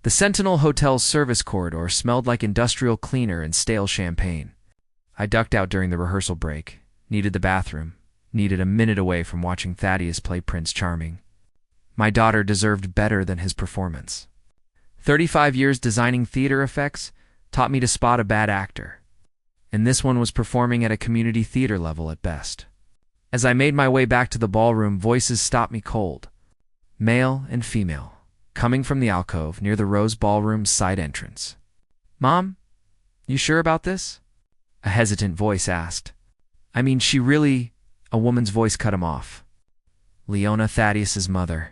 The Sentinel Hotel's service corridor smelled like industrial cleaner and stale champagne. I ducked out during the rehearsal break, needed the bathroom, needed a minute away from watching Thaddeus play Prince Charming. My daughter deserved better than his performance. 35 years designing theater effects taught me to spot a bad actor, and this one was performing at a community theater level at best. As I made my way back to the ballroom, voices stopped me cold. Male and female, coming from the alcove near the Rose Ballroom's side entrance. "Mom, you sure about this?" A hesitant voice asked. "I mean, she really—" A woman's voice cut him off. "Leona, Thaddeus's mother.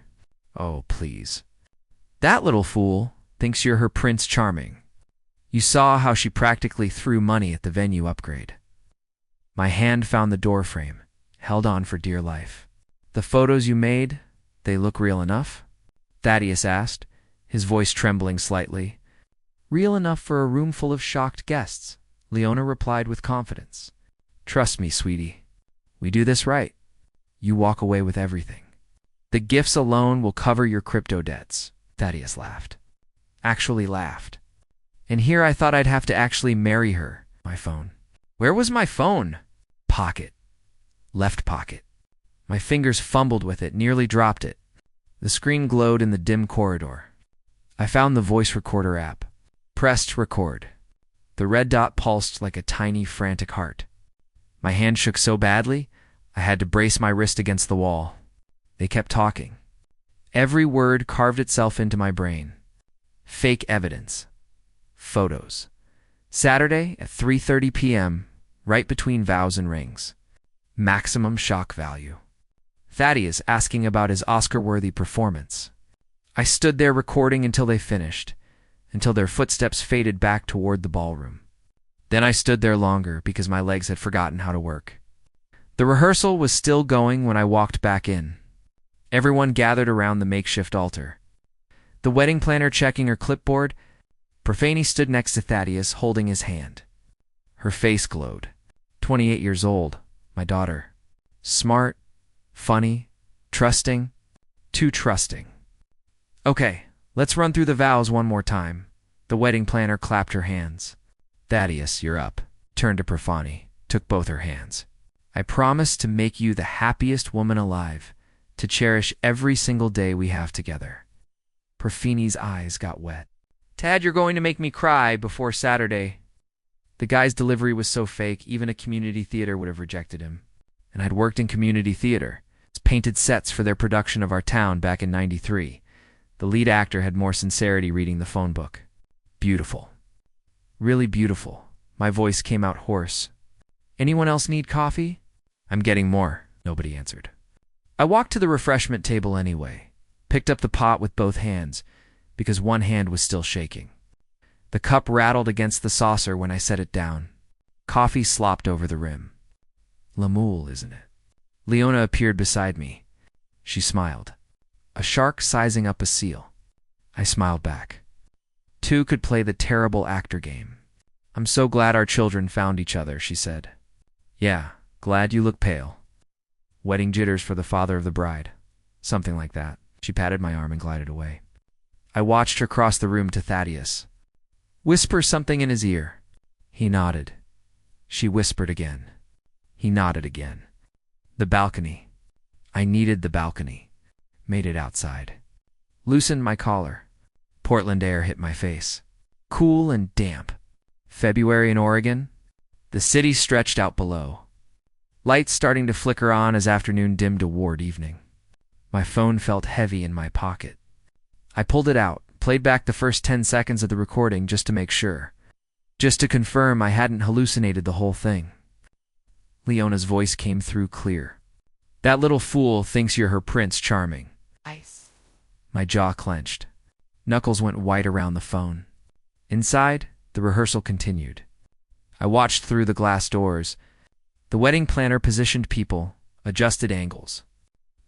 Oh, please. That little fool thinks you're her Prince Charming. You saw how she practically threw money at the venue upgrade." My hand found the doorframe, held on for dear life. "The photos you made, they look real enough?" Thaddeus asked, his voice trembling slightly. "Real enough for a room full of shocked guests," Leona replied with confidence. "Trust me, sweetie. We do this right. You walk away with everything. The gifts alone will cover your crypto debts." Thaddeus laughed. Actually laughed. And here I thought I'd have to actually marry her. My phone. Where was my phone? Pocket. Left pocket. My fingers fumbled with it, nearly dropped it. The screen glowed in the dim corridor. I found the voice recorder app. Pressed record. The red dot pulsed like a tiny, frantic heart. My hand shook so badly, I had to brace my wrist against the wall. They kept talking. Every word carved itself into my brain. Fake evidence. Photos. Saturday at 3:30 p.m., right between vows and rings. Maximum shock value. Thaddeus asking about his Oscar-worthy performance. I stood there recording until they finished, until their footsteps faded back toward the ballroom. Then I stood there longer because my legs had forgotten how to work. The rehearsal was still going when I walked back in. Everyone gathered around the makeshift altar. The wedding planner checking her clipboard. Profani stood next to Thaddeus, holding his hand. Her face glowed. 28 years old, my daughter. Smart, funny, trusting, too trusting. "Okay, let's run through the vows one more time." The wedding planner clapped her hands. "Thaddeus, you're up." Turned to Profani, took both her hands. "I promise to make you the happiest woman alive, to cherish every single day we have together." Profani's eyes got wet. "Tad, you're going to make me cry before Saturday." The guy's delivery was so fake, even a community theater would have rejected him. And I'd worked in community theater. It's painted sets for their production of Our Town back in '93. The lead actor had more sincerity reading the phone book. Beautiful. Really beautiful. My voice came out hoarse. "Anyone else need coffee?" "I'm getting more." Nobody answered. I walked to the refreshment table anyway, picked up the pot with both hands, because one hand was still shaking. The cup rattled against the saucer when I set it down. Coffee slopped over the rim. Lamoule, isn't it? Leona appeared beside me. She smiled. A shark sizing up a seal. I smiled back. Two could play the terrible actor game. "I'm so glad our children found each other," she said. "Yeah, glad you look pale." "Wedding jitters for the father of the bride." Something like that. She patted my arm and glided away. I watched her cross the room to Thaddeus. "Whisper something in his ear." He nodded. She whispered again. He nodded again. The balcony. I needed the balcony. Made it outside. Loosened my collar. Portland air hit my face. Cool and damp. February in Oregon. The city stretched out below. Lights starting to flicker on as afternoon dimmed toward evening. My phone felt heavy in my pocket. I pulled it out, played back the first 10 seconds of the recording just to make sure. Just to confirm I hadn't hallucinated the whole thing. Leona's voice came through clear. "That little fool thinks you're her Prince Charming." Ice. My jaw clenched. Knuckles went white around the phone. Inside, the rehearsal continued. I watched through the glass doors. The wedding planner positioned people, adjusted angles.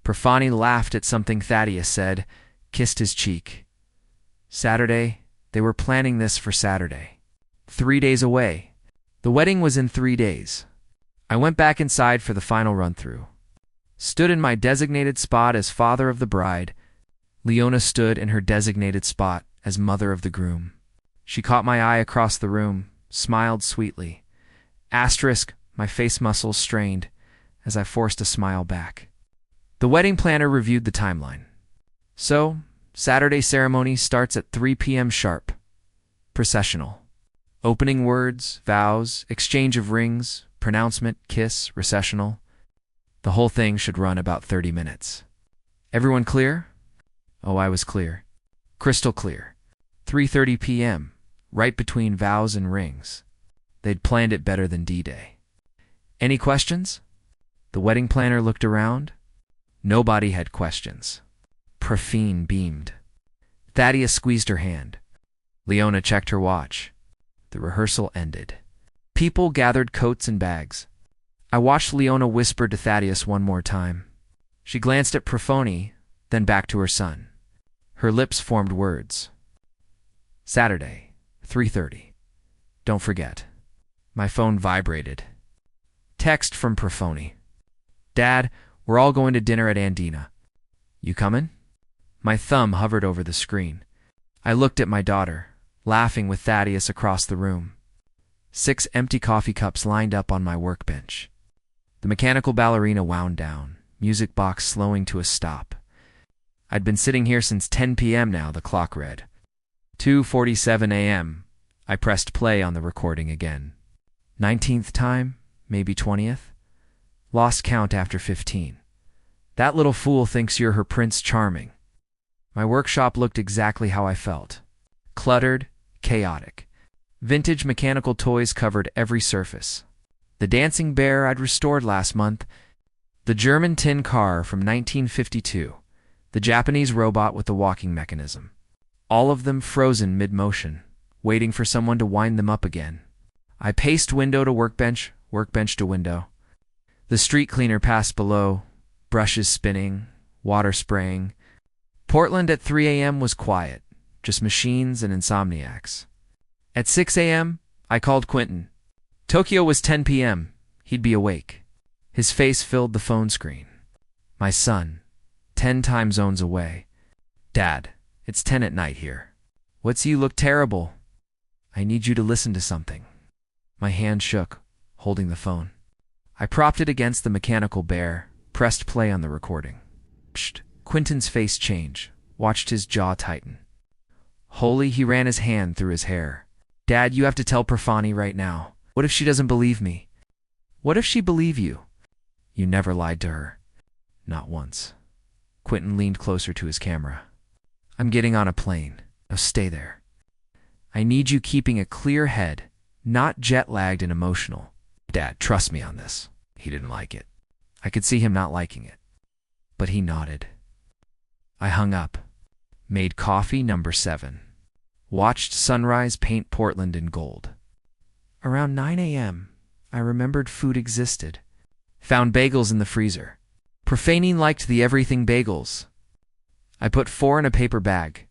Profani laughed at something Thaddeus said, kissed his cheek. Saturday, they were planning this for Saturday. 3 days away. The wedding was in 3 days. I went back inside for the final run-through. Stood in my designated spot as father of the bride. Leona stood in her designated spot as mother of the groom. She caught my eye across the room, smiled sweetly. Asterisk, my face muscles strained as I forced a smile back. The wedding planner reviewed the timeline. So, Saturday ceremony starts at 3 p.m. sharp. Processional. Opening words, vows, exchange of rings, pronouncement, kiss, recessional. The whole thing should run about 30 minutes. Everyone clear? Oh, I was clear. Crystal clear. 3:30 p.m., right between vows and rings. They'd planned it better than D-Day. Any questions? The wedding planner looked around. Nobody had questions. Profine beamed. Thaddeus squeezed her hand. Leona checked her watch. The rehearsal ended. People gathered coats and bags. I watched Leona whisper to Thaddeus one more time. She glanced at Profone, then back to her son. Her lips formed words. Saturday, 3:30. Don't forget. My phone vibrated. Text from Profone. Dad, we're all going to dinner at Andina. You coming? My thumb hovered over the screen. I looked at my daughter, laughing with Thaddeus across the room. 6 empty coffee cups lined up on my workbench. The mechanical ballerina wound down, music box slowing to a stop. I'd been sitting here since 10 p.m. now, the clock read. 2:47 a.m. I pressed play on the recording again. 19th time, maybe 20th? Lost count after 15. That little fool thinks you're her Prince Charming. My workshop looked exactly how I felt. Cluttered, chaotic. Vintage mechanical toys covered every surface. The dancing bear I'd restored last month, the German tin car from 1952, the Japanese robot with the walking mechanism. All of them frozen mid-motion, waiting for someone to wind them up again. I paced window to workbench, workbench to window. The street cleaner passed below, brushes spinning, water spraying. Portland at 3 a.m. was quiet, just machines and insomniacs. At 6 a.m., I called Quentin. Tokyo was 10 p.m. He'd be awake. His face filled the phone screen. My son, 10 time zones away. Dad, it's 10 at night here. What's you look terrible? I need you to listen to something. My hand shook, holding the phone. I propped it against the mechanical bear, pressed play on the recording. Psst. Quentin's face change, watched his jaw tighten. Holy, he ran his hand through his hair. Dad, you have to tell Profani right now. What if she doesn't believe me? What if she believe you? You never lied to her. Not once. Quentin leaned closer to his camera. I'm getting on a plane. Now stay there. I need you keeping a clear head, not jet-lagged and emotional. Dad, trust me on this. He didn't like it. I could see him not liking it. But he nodded. I hung up. Made coffee number 7. Watched sunrise paint Portland in gold. Around 9 a.m., I remembered food existed. Found bagels in the freezer. Profane liked the everything bagels. I put 4 in a paper bag.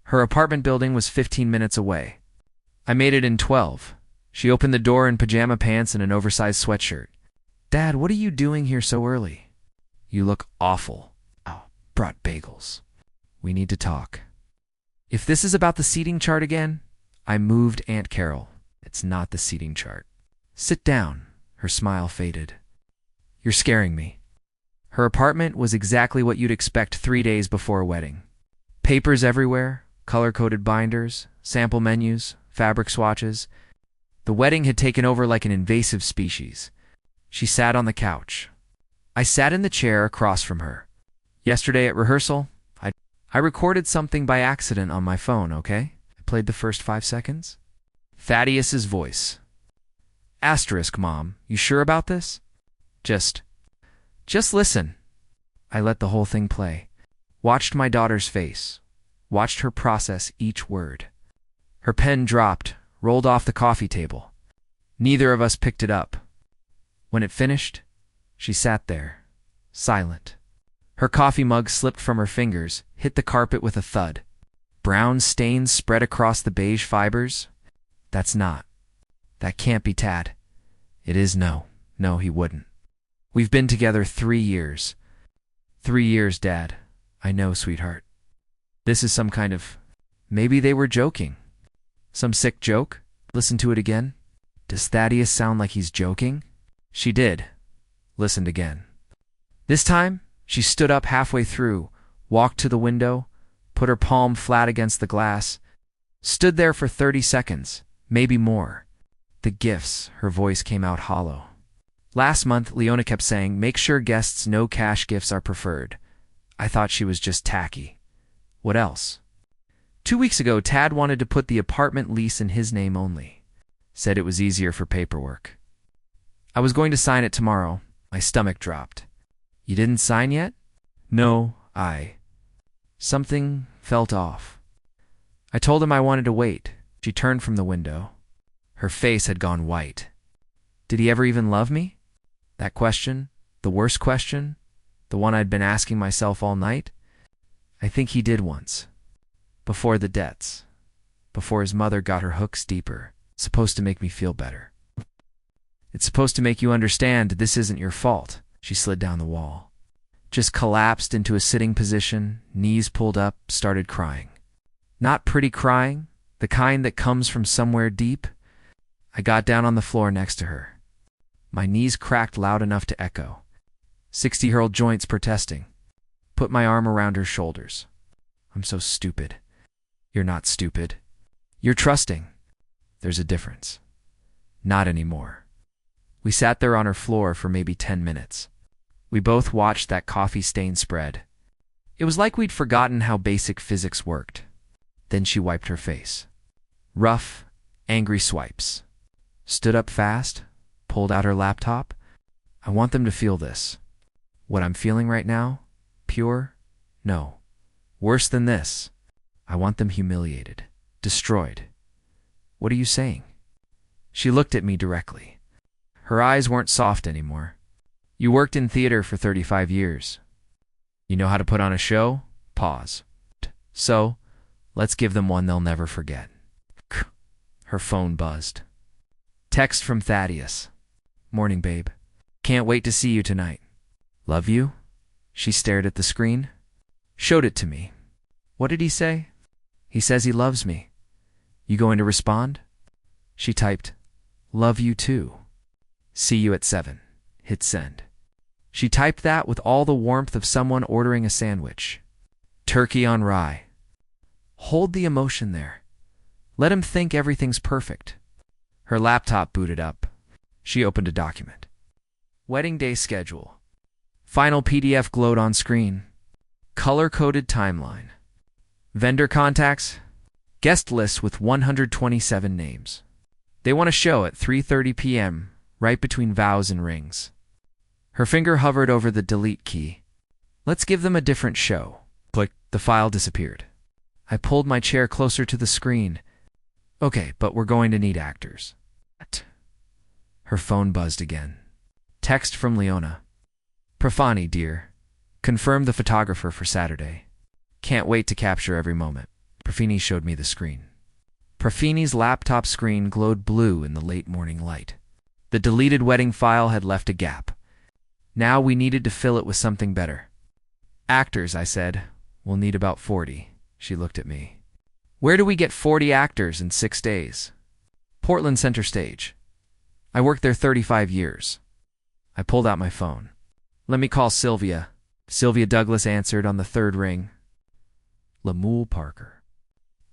Her apartment building was 15 minutes away. I made it in 12. She opened the door in pajama pants and an oversized sweatshirt. Dad, what are you doing here so early? You look awful. Oh, brought bagels. We need to talk. If this is about the seating chart again, I moved Aunt Carol. It's not the seating chart. Sit down. Her smile faded. You're scaring me. Her apartment was exactly what you'd expect 3 days before a wedding. Papers everywhere, color-coded binders, sample menus, fabric swatches. The wedding had taken over like an invasive species. She sat on the couch. I sat in the chair across from her. Yesterday at rehearsal, I recorded something by accident on my phone, okay? I played the first 5 seconds. Thaddeus's voice. Asterisk, Mom, you sure about this? Just listen. I let the whole thing play. Watched my daughter's face. Watched her process each word. Her pen dropped, rolled off the coffee table. Neither of us picked it up. When it finished, she sat there, silent. Her coffee mug slipped from her fingers, hit the carpet with a thud. Brown stains spread across the beige fibers. That can't be Tad. It is no. No, he wouldn't. We've been together 3 years. 3 years, Dad. I know, sweetheart. This is some kind of Maybe they were joking. Some sick joke? Listen to it again. Does Thaddeus sound like he's joking? She did. Listened again. This time, she stood up halfway through, walked to the window, put her palm flat against the glass, stood there for 30 seconds, maybe more. The gifts, her voice came out hollow. Last month, Leona kept saying, make sure guests know cash gifts are preferred. I thought she was just tacky. What else? 2 weeks ago, Tad wanted to put the apartment lease in his name only. Said it was easier for paperwork. I was going to sign it tomorrow. My stomach dropped. You didn't sign yet? No, Something felt off. I told him I wanted to wait. She turned from the window. Her face had gone white. Did he ever even love me? That question, the worst question, the one I'd been asking myself all night? I think he did once. Before the debts. Before his mother got her hooks deeper. It's supposed to make me feel better. It's supposed to make you understand this isn't your fault. She slid down the wall. Just collapsed into a sitting position, knees pulled up, started crying. Not pretty crying, the kind that comes from somewhere deep. I got down on the floor next to her. My knees cracked loud enough to echo. 60-year-old joints protesting. Put my arm around her shoulders. I'm so stupid. You're not stupid. You're trusting. There's a difference. Not anymore. We sat there on her floor for maybe 10 minutes. We both watched that coffee stain spread. It was like we'd forgotten how basic physics worked. Then she wiped her face. Rough, angry swipes. Stood up fast, pulled out her laptop. I want them to feel this. What I'm feeling right now? Pure? No. Worse than this. I want them humiliated, destroyed. What are you saying? She looked at me directly. Her eyes weren't soft anymore. You worked in theater for 35 years. You know how to put on a show? Pause. So, let's give them one they'll never forget. Her phone buzzed. Text from Thaddeus. Morning, babe. Can't wait to see you tonight. Love you? She stared at the screen. Showed it to me. What did he say? He says he loves me. You going to respond? She typed, love you too. See you at 7. Hit send. She typed that with all the warmth of someone ordering a sandwich. Turkey on rye. Hold the emotion there. Let him think everything's perfect. Her laptop booted up. She opened a document. Wedding day schedule. Final PDF glowed on screen. Color-coded timeline. Vendor contacts. Guest list with 127 names. They want a show at 3:30 p.m., right between vows and rings. Her finger hovered over the delete key. Let's give them a different show. Click. The file disappeared. I pulled my chair closer to the screen. Okay, but we're going to need actors. What? Her phone buzzed again. Text from Leona. Profani, dear. Confirm the photographer for Saturday. Can't wait to capture every moment. Profini showed me the screen. Profini's laptop screen glowed blue in the late morning light. The deleted wedding file had left a gap. Now we needed to fill it with something better. Actors, I said. We'll need about 40. She looked at me. Where do we get 40 actors in 6 days? Portland Center Stage. I worked there 35 years. I pulled out my phone. Let me call Sylvia. Sylvia Douglas answered on the third ring. Lemuel Parker.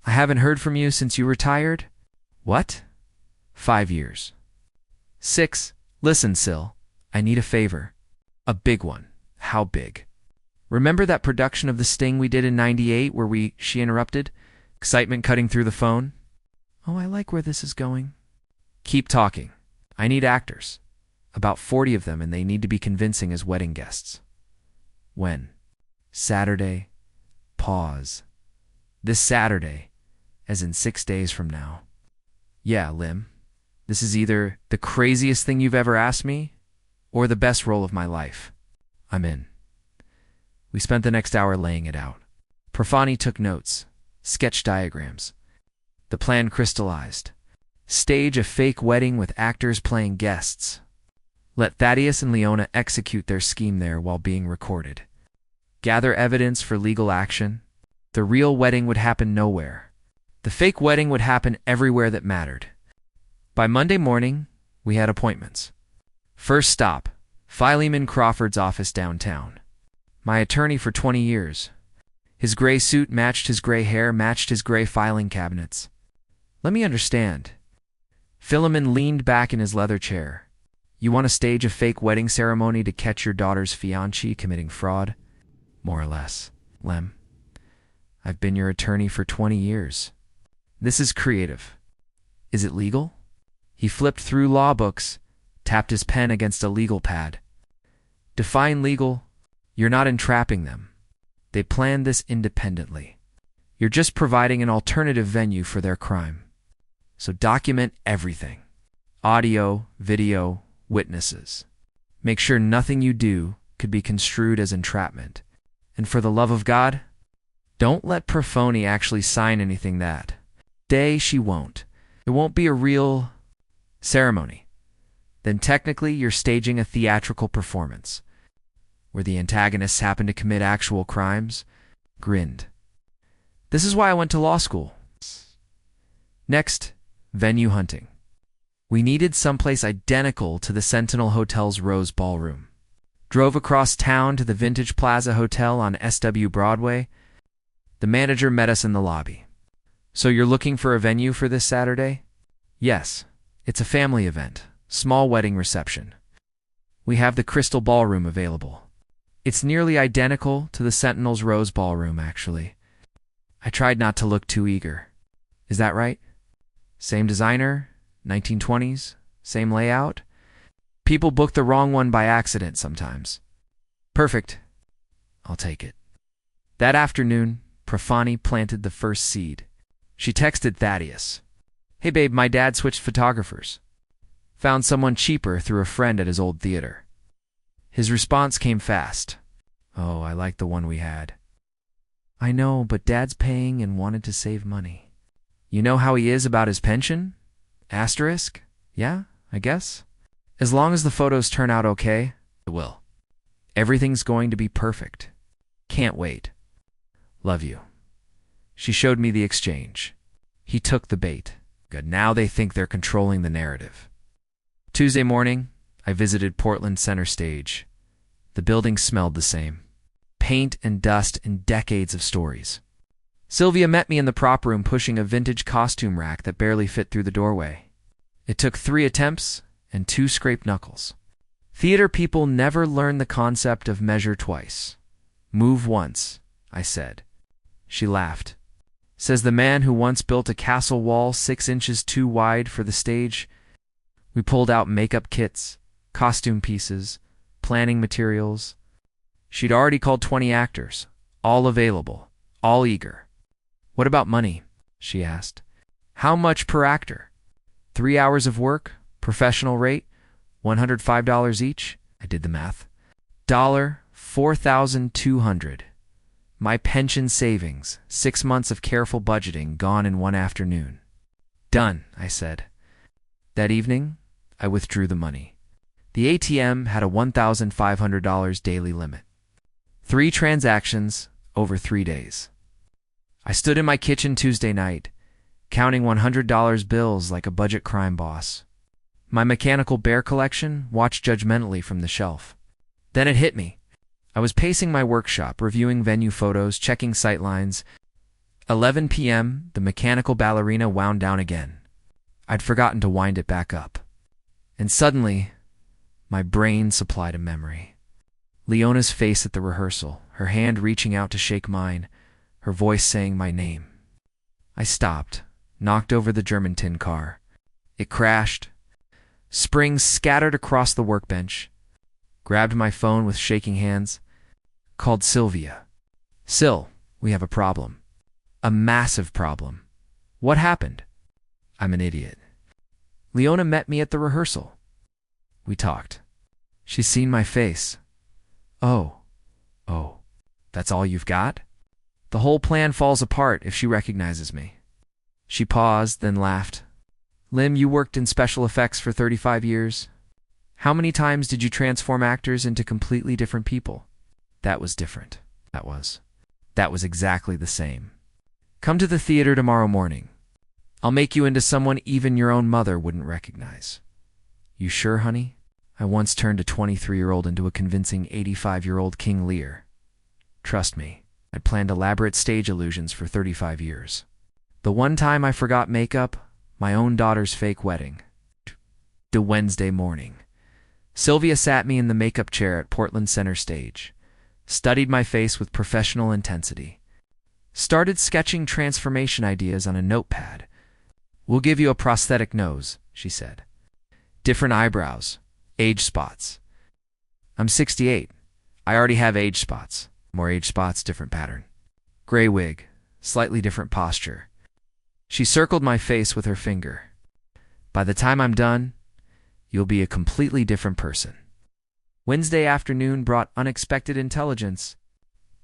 I haven't heard from you since you retired? What? 5 years. 6. Listen, Syl. I need a favor. A big one. How big? Remember that production of The Sting we did in '98 where she interrupted? Excitement cutting through the phone. Oh, I like where this is going. Keep talking. I need actors. About 40 of them, and they need to be convincing as wedding guests. When? Saturday. Pause. This Saturday, as in 6 days from now. Yeah, Lim. This is either the craziest thing you've ever asked me, or the best role of my life. I'm in. We spent the next hour laying it out. Profani took notes, sketch diagrams. The plan crystallized. Stage a fake wedding with actors playing guests. Let Thaddeus and Leona execute their scheme there while being recorded. Gather evidence for legal action. The real wedding would happen nowhere. The fake wedding would happen everywhere that mattered. By Monday morning, we had appointments. First stop, Philemon Crawford's office downtown. My attorney for 20 years. His gray suit matched his gray hair, matched his gray filing cabinets. Let me understand. Philemon leaned back in his leather chair. You want to stage a fake wedding ceremony to catch your daughter's fiancé committing fraud? More or less, Lem. I've been your attorney for 20 years. This is creative. Is it legal? He flipped through law books, tapped his pen against a legal pad. Define legal. You're not entrapping them. They planned this independently. You're just providing an alternative venue for their crime. So document everything. Audio, video, witnesses. Make sure nothing you do could be construed as entrapment. And for the love of God, don't let Profoni actually sign anything that day. She won't. It won't be a real ceremony. Then technically you're staging a theatrical performance where the antagonists happen to commit actual crimes. Grinned. This is why I went to law school. Next, venue hunting. We needed someplace identical to the Sentinel Hotel's Rose Ballroom. Drove across town to the Vintage Plaza Hotel on SW Broadway. The manager met us in the lobby. So you're looking for a venue for this Saturday? Yes. It's a family event. Small wedding reception. We have the Crystal Ballroom available. It's nearly identical to the Sentinel's Rose Ballroom, actually. I tried not to look too eager. Is that right? Same designer? 1920s? Same layout? People book the wrong one by accident sometimes. Perfect. I'll take it. That afternoon, Profani planted the first seed. She texted Thaddeus. Hey babe, my dad switched photographers. Found someone cheaper through a friend at his old theater. His response came fast. Oh, I like the one we had. I know, but Dad's paying and wanted to save money. You know how he is about his pension? Asterisk? Yeah, I guess. As long as the photos turn out okay, it will. Everything's going to be perfect. Can't wait. Love you. She showed me the exchange. He took the bait. Good, now they think they're controlling the narrative. Tuesday morning, I visited Portland Center Stage. The building smelled the same. Paint and dust and decades of stories. Sylvia met me in the prop room pushing a vintage costume rack that barely fit through the doorway. It took 3 attempts and 2 scraped knuckles. Theater people never learn the concept of measure twice. Move once, I said. She laughed. Says the man who once built a castle wall 6 inches too wide for the stage. We pulled out makeup kits, costume pieces, planning materials. She'd already called 20 actors, all available, all eager. What about money? She asked. How much per actor? 3 hours of work, professional rate, $105 each? I did the math. $4,200. My pension savings, 6 months of careful budgeting gone in one afternoon. Done, I said. That evening, I withdrew the money. The ATM had a $1,500 daily limit. 3 transactions over 3 days. I stood in my kitchen Tuesday night, counting $100 bills like a budget crime boss. My mechanical bear collection watched judgmentally from the shelf. Then it hit me. I was pacing my workshop, reviewing venue photos, checking sightlines. 11 p.m., the mechanical ballerina wound down again. I'd forgotten to wind it back up. And suddenly, my brain supplied a memory. Leona's face at the rehearsal, her hand reaching out to shake mine, her voice saying my name. I stopped, knocked over the German tin car. It crashed. Springs scattered across the workbench. Grabbed my phone with shaking hands. Called Sylvia. Sil, we have a problem. A massive problem. What happened? I'm an idiot. Leona met me at the rehearsal. We talked. She's seen my face. Oh, that's all you've got? The whole plan falls apart if she recognizes me. She paused, then laughed. Lim, you worked in special effects for 35 years. How many times did you transform actors into completely different people? That was different. That was exactly the same. Come to the theater tomorrow morning. I'll make you into someone even your own mother wouldn't recognize. You sure, honey? I once turned a 23-year-old into a convincing 85-year-old King Lear. Trust me, I'd planned elaborate stage illusions for 35 years. The one time I forgot makeup, my own daughter's fake wedding. The Wednesday morning. Sylvia sat me in the makeup chair at Portland Center Stage, studied my face with professional intensity, started sketching transformation ideas on a notepad. We'll give you a prosthetic nose, she said. Different eyebrows, age spots. I'm 68. I already have age spots. More age spots, different pattern. Gray wig, slightly different posture. She circled my face with her finger. By the time I'm done, you'll be a completely different person. Wednesday afternoon brought unexpected intelligence.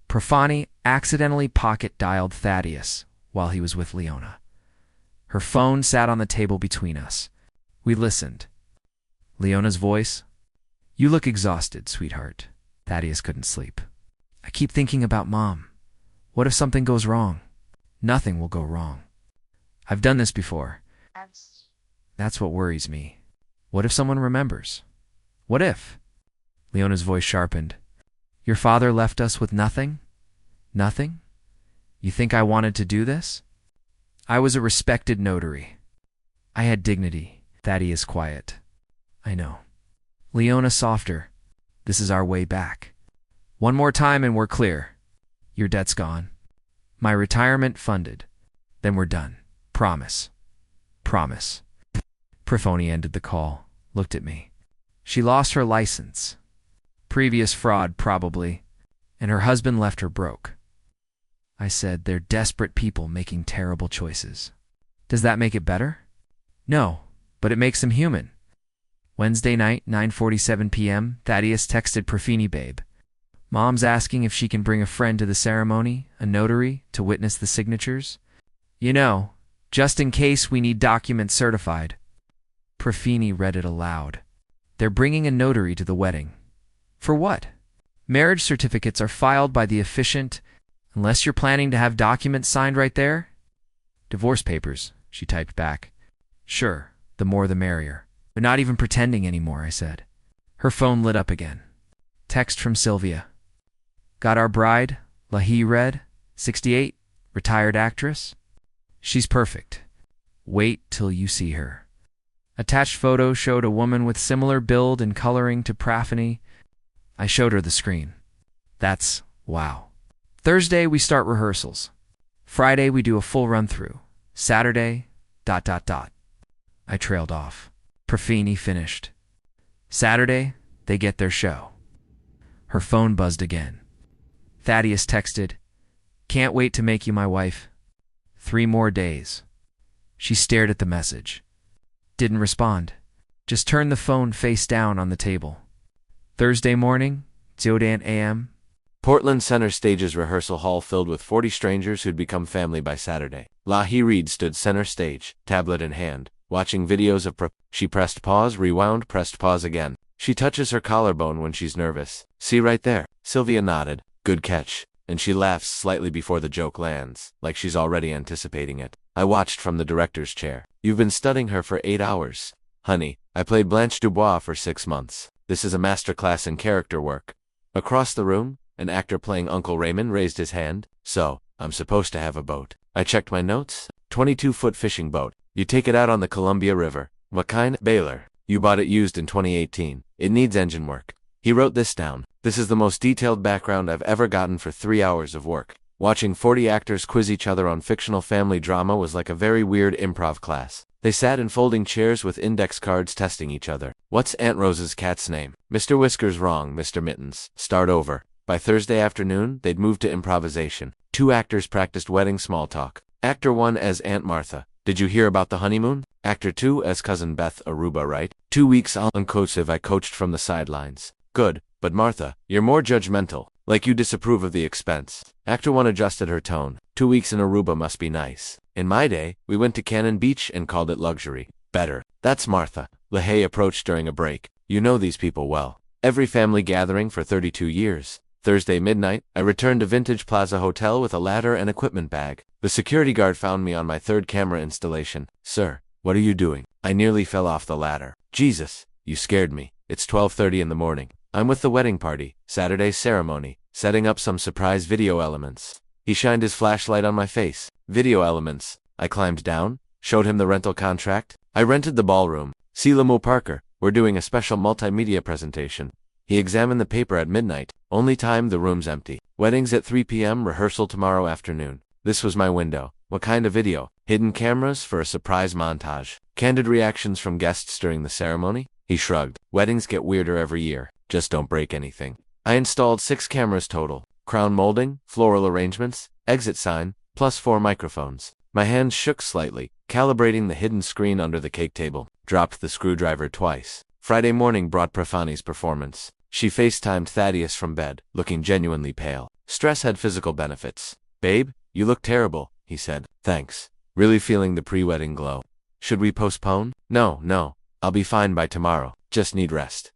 Profani accidentally pocket-dialed Thaddeus while he was with Leona. Her phone sat on the table between us. We listened. Leona's voice? You look exhausted, sweetheart. Thaddeus couldn't sleep. I keep thinking about Mom. What if something goes wrong? Nothing will go wrong. I've done this before. That's what worries me. What if someone remembers? What if? Leona's voice sharpened. Your father left us with nothing? Nothing? You think I wanted to do this? I was a respected notary. I had dignity. Thaddeus quiet. I know. Leona softer. This is our way back. One more time and we're clear. Your debt's gone. My retirement funded. Then we're done. Promise. Promise. Profoni ended the call, looked at me. She lost her license. Previous fraud, probably. And her husband left her broke. I said, they're desperate people making terrible choices. Does that make it better? No, but it makes them human. Wednesday night, 9:47 p.m., Thaddeus texted Profini babe. Mom's asking if she can bring a friend to the ceremony, a notary, to witness the signatures. You know, just in case we need documents certified. Profini read it aloud. They're bringing a notary to the wedding. For what? Marriage certificates are filed by the officiant, unless you're planning to have documents signed right there? Divorce papers, she typed back. Sure, the more the merrier. But not even pretending anymore, I said. Her phone lit up again. Text from Sylvia. Got our bride, Lahi read, 68, retired actress. She's perfect. Wait till you see her. Attached photo showed a woman with similar build and coloring to Profini. I showed her the screen. That's wow. Thursday, we start rehearsals. Friday, we do a full run-through. Saturday, ... I trailed off. Profini finished. Saturday, they get their show. Her phone buzzed again. Thaddeus texted, can't wait to make you my wife. 3 more days. She stared at the message. Didn't respond. Just turned the phone face down on the table. Thursday morning, 9 a.m. Portland Center Stage's rehearsal hall filled with 40 strangers who'd become family by Saturday. Lahi Reed stood center stage, tablet in hand, watching videos of She pressed pause, rewound, pressed pause again. She touches her collarbone when she's nervous. See right there. Sylvia nodded. Good catch. And she laughs slightly before the joke lands, like she's already anticipating it. I watched from the director's chair. You've been studying her for 8 hours. Honey, I played Blanche Dubois for 6 months. This is a masterclass in character work. Across the room, an actor playing Uncle Raymond raised his hand. So, I'm supposed to have a boat. I checked my notes. 22-foot fishing boat. You take it out on the Columbia River. What kind? Baylor. You bought it used in 2018. It needs engine work. He wrote this down. This is the most detailed background I've ever gotten for 3 hours of work. Watching 40 actors quiz each other on fictional family drama was like a very weird improv class. They sat in folding chairs with index cards testing each other. What's Aunt Rose's cat's name? Mr. Whiskers wrong, Mr. Mittens. Start over. By Thursday afternoon, they'd moved to improvisation. 2 actors practiced wedding small talk. Actor 1 as Aunt Martha. Did you hear about the honeymoon? Actor 2 as Cousin Beth Aruba, right? 2 weeks uncoachive I coached from the sidelines. Good, but Martha, you're more judgmental. Like you disapprove of the expense. Actor 1 adjusted her tone. 2 weeks in Aruba must be nice. In my day, we went to Cannon Beach and called it luxury. Better. That's Martha. LaHaye approached during a break. You know these people well. Every family gathering for 32 years. Thursday midnight, I returned to Vintage Plaza Hotel with a ladder and equipment bag. The security guard found me on my third camera installation. Sir, what are you doing? I nearly fell off the ladder. Jesus, you scared me. It's 12:30 in the morning. I'm with the wedding party, Saturday's ceremony, setting up some surprise video elements. He shined his flashlight on my face. Video elements. I climbed down, showed him the rental contract. I rented the ballroom. See Lamo Parker, we're doing a special multimedia presentation. He examined the paper at midnight. Only time, the room's empty. Weddings at 3 p.m., rehearsal tomorrow afternoon. This was my window. What kind of video? Hidden cameras for a surprise montage. Candid reactions from guests during the ceremony? He shrugged. Weddings get weirder every year. Just don't break anything. I installed 6 cameras total. Crown molding, floral arrangements, exit sign, plus 4 microphones. My hands shook slightly, calibrating the hidden screen under the cake table. Dropped the screwdriver twice. Friday morning brought Profani's performance. She FaceTimed Thaddeus from bed, looking genuinely pale. Stress had physical benefits. Babe, you look terrible, he said. Thanks. Really feeling the pre-wedding glow. Should we postpone? No. I'll be fine by tomorrow. Just need rest.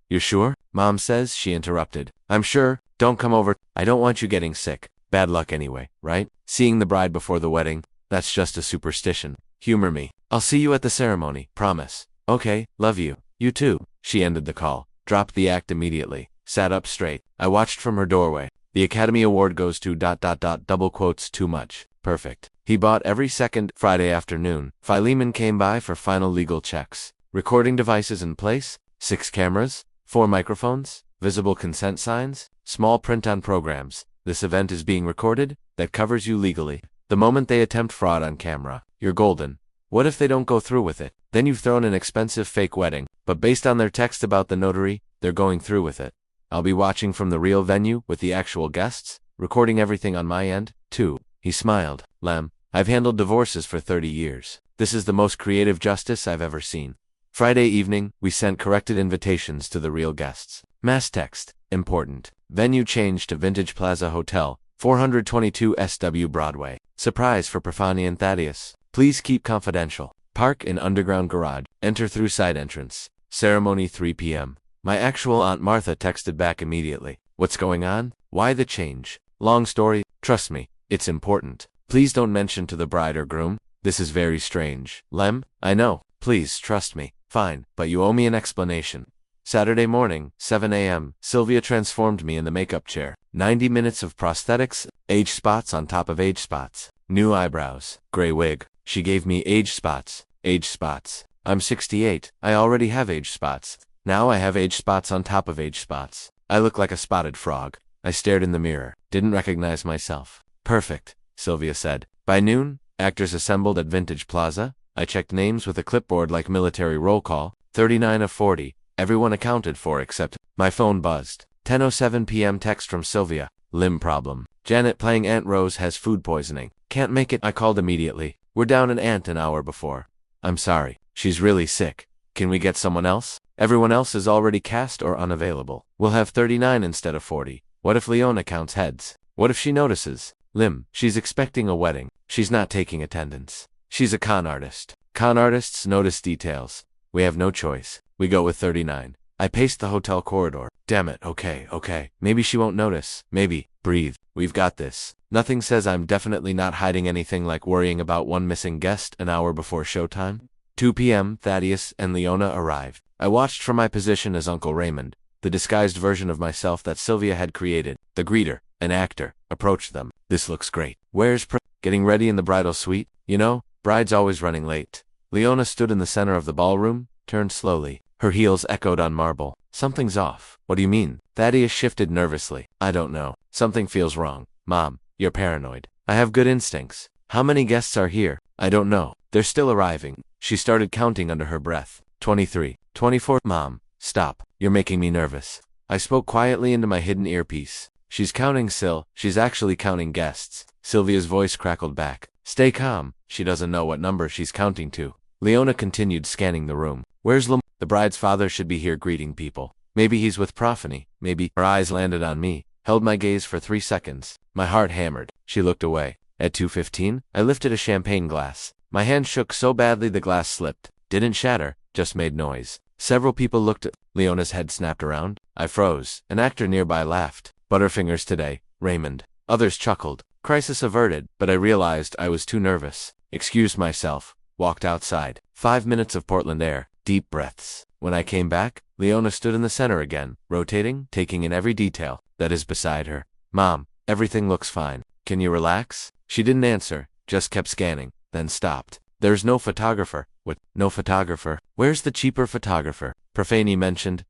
You're sure? Mom says, she interrupted. I'm sure. Don't come over. I don't want you getting sick. Bad luck anyway, right? Seeing the bride before the wedding? That's just a superstition. Humor me. I'll see you at the ceremony. Promise. Okay, love you. You too. She ended the call. Dropped the act immediately. Sat up straight. I watched from her doorway. The Academy Award goes to ... double quotes too much. Perfect. He bought every second. Friday afternoon, Philemon came by for final legal checks. Recording devices in place, 6 cameras, 4 microphones, visible consent signs, small print on programs. This event is being recorded. That covers you legally. The moment they attempt fraud on camera, you're golden. What if they don't go through with it? Then you've thrown an expensive fake wedding, but based on their text about the notary, they're going through with it. I'll be watching from the real venue with the actual guests, recording everything on my end, too. He smiled. Lem, I've handled divorces for 30 years. This is the most creative justice I've ever seen. Friday evening, we sent corrected invitations to the real guests. Mass text. Important. Venue changed to Vintage Plaza Hotel, 422 SW Broadway. Surprise for Profani and Thaddeus. Please keep confidential. Park in underground garage. Enter through side entrance. Ceremony 3 p.m. My actual Aunt Martha texted back immediately. What's going on? Why the change? Long story. Trust me, it's important. Please don't mention to the bride or groom. This is very strange. Lem, I know. Please trust me. Fine, but you owe me an explanation. Saturday morning, 7 a.m., Sylvia transformed me in the makeup chair. 90 minutes of prosthetics, age spots on top of age spots. New eyebrows, gray wig. She gave me age spots. Age spots. I'm 68. I already have age spots. Now I have age spots on top of age spots. I look like a spotted frog. I stared in the mirror. Didn't recognize myself. Perfect, Sylvia said. By noon, actors assembled at Vintage Plaza. I checked names with a clipboard like military roll call. 39 of 40. Everyone accounted for except my phone buzzed. 10:07 p.m. text from Sylvia. Limb problem. Janet playing Aunt Rose has food poisoning. Can't make it. I called immediately. We're down an aunt an hour before. I'm sorry. She's really sick. Can we get someone else? Everyone else is already cast or unavailable. We'll have 39 instead of 40. What if Leona counts heads? What if she notices? Lim, she's expecting a wedding. She's not taking attendance. She's a con artist. Con artists notice details. We have no choice. We go with 39. I paced the hotel corridor. Damn it, okay. Maybe she won't notice. Maybe. Breathe. We've got this. Nothing says I'm definitely not hiding anything like worrying about one missing guest an hour before showtime. 2 p.m. Thaddeus and Leona arrived. I watched from my position as Uncle Raymond, the disguised version of myself that Sylvia had created. The greeter, an actor, approached them. This looks great. Where's Getting ready in the bridal suite? You know, bride's always running late. Leona stood in the center of the ballroom, turned slowly. Her heels echoed on marble. Something's off. What do you mean? Thaddeus shifted nervously. I don't know. Something feels wrong. Mom, you're paranoid. I have good instincts. How many guests are here? I don't know. They're still arriving. She started counting under her breath. 23. 24. Mom, stop. You're making me nervous. I spoke quietly into my hidden earpiece. She's counting, Syl. She's actually counting guests. Sylvia's voice crackled back. Stay calm. She doesn't know what number she's counting to. Leona continued scanning the room. Where's Lam? The bride's father should be here greeting people. Maybe he's with Profani. Maybe. Her eyes landed on me, held my gaze for 3 seconds. My heart hammered. She looked away. At 2:15, I lifted a champagne glass. My hand shook so badly the glass slipped. Didn't shatter, just made noise. Several people looked at. Leona's head snapped around. I froze. An actor nearby laughed. Butterfingers today, Raymond. Others chuckled. Crisis averted, but I realized I was too nervous. Excused myself. Walked outside. 5 minutes of Portland air. Deep breaths. When I came back, Leona stood in the center again, rotating, taking in every detail that is beside her. Mom, everything looks fine. Can you relax? She didn't answer, just kept scanning, then stopped. There's no photographer. What? No photographer? Where's the cheaper photographer? Profani mentioned, ...